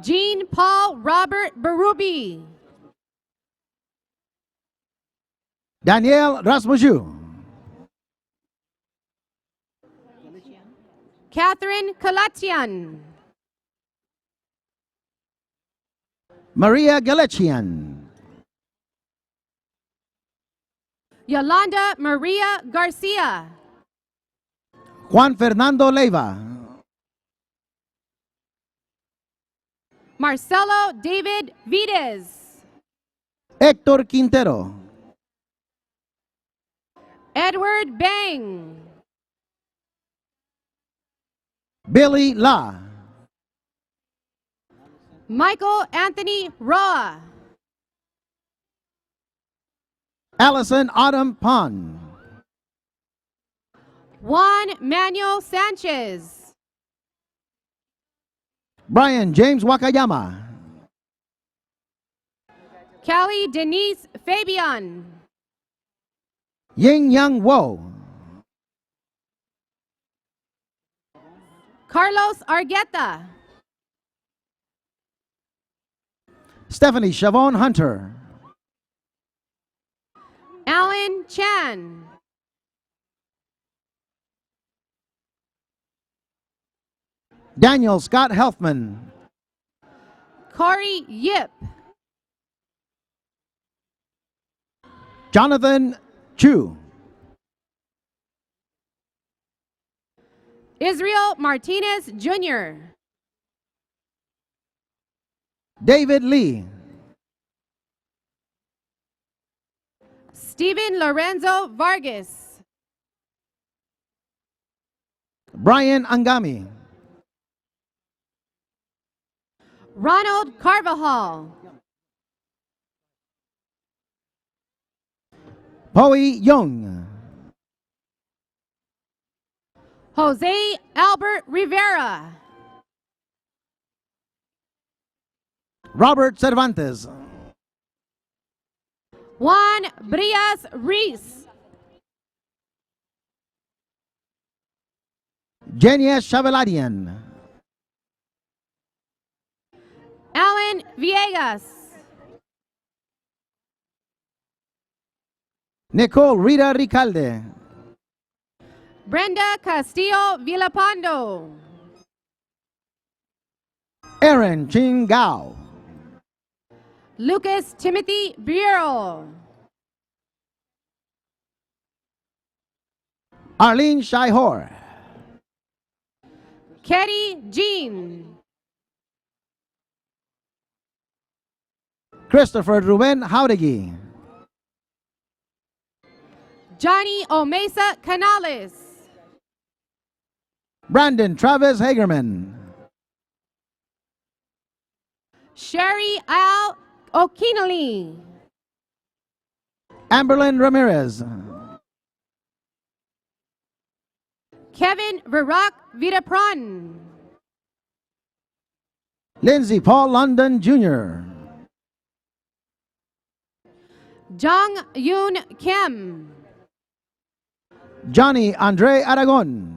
Jean Paul Robert Berube. Daniel Rasmuju. Catherine Kalatian. Maria Galechian. Yolanda Maria Garcia. Juan Fernando Leiva. Marcelo David Vides. Hector Quintero. Edward Bang. Billy La. Michael Anthony Roa. Allison Autumn Pond. Juan Manuel Sanchez. Brian James Wakayama. Callie Denise Fabian. Ying Yang Wo. Carlos Argueta. Stephanie Chavon Hunter. Alan Chan. Daniel Scott Helfman. Corey Yip. Jonathan Chu. Israel Martinez Jr. David Lee. Steven Lorenzo Vargas. Brian Angami. Ronald Carvajal. Poi Young. Jose Albert Rivera. Robert Cervantes. Juan Brias Reese. Jenia Chaveladian. Alan Villegas. Nicole Rita Ricalde. Brenda Castillo Villapando. Aaron Chingao. Lucas Timothy Bureau. Arlene Shihor. Ketty Jean. Christopher Ruben Jauregui. Johnny Omesa Canales. Brandon Travis Hagerman. Sherry Al O'Keanley. Amberlyn Ramirez. Kevin Verac Vidapron. Lindsay Paul London Jr. Jung Yoon Kim. Johnny Andre Aragon.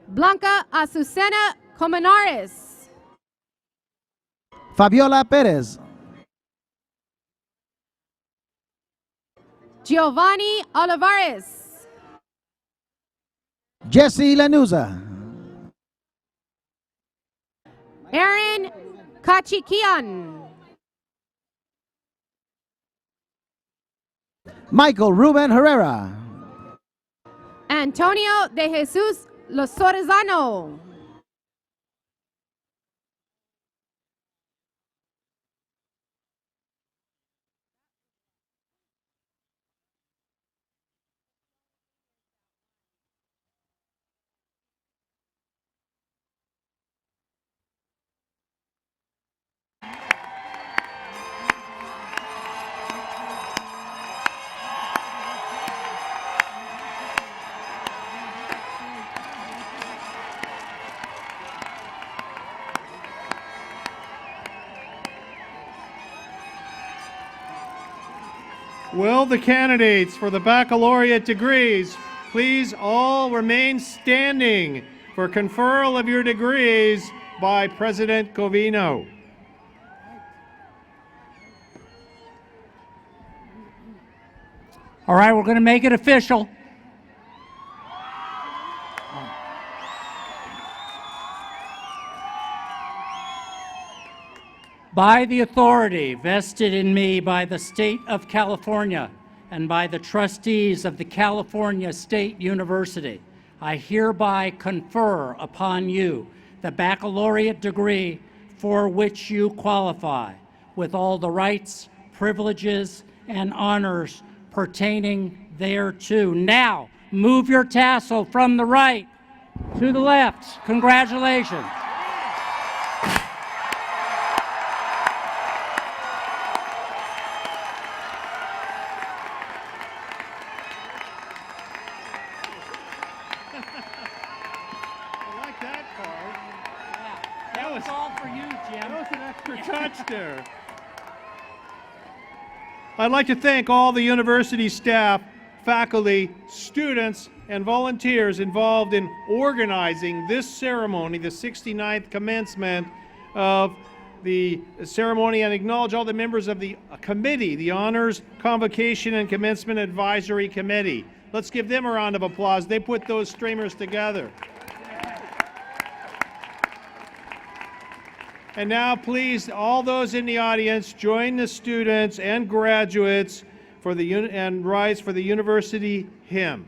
Blanca Azucena Cominares. Fabiola Perez. Giovanni Olivares. Jesse Lanuza. Aaron Kachikian. Michael Ruben Herrera. Antonio de Jesus Lozorizano. Will the candidates for the baccalaureate degrees please all remain standing for conferral of your degrees by President Covino. All right, we're going to make it official. By the authority vested in me by the State of California and by the trustees of the California State University, I hereby confer upon you the baccalaureate degree for which you qualify, with all the rights, privileges, and honors pertaining thereto. Now, move your tassel from the right to the left. Congratulations. I'd like to thank all the university staff, faculty, students, and volunteers involved in organizing this ceremony, the 69th commencement of the ceremony, and acknowledge all the members of the committee, the Honors, Convocation, and Commencement Advisory Committee. Let's give them a round of applause. They put those streamers together. And now, please, all those in the audience, join the students and graduates for and rise for the university hymn.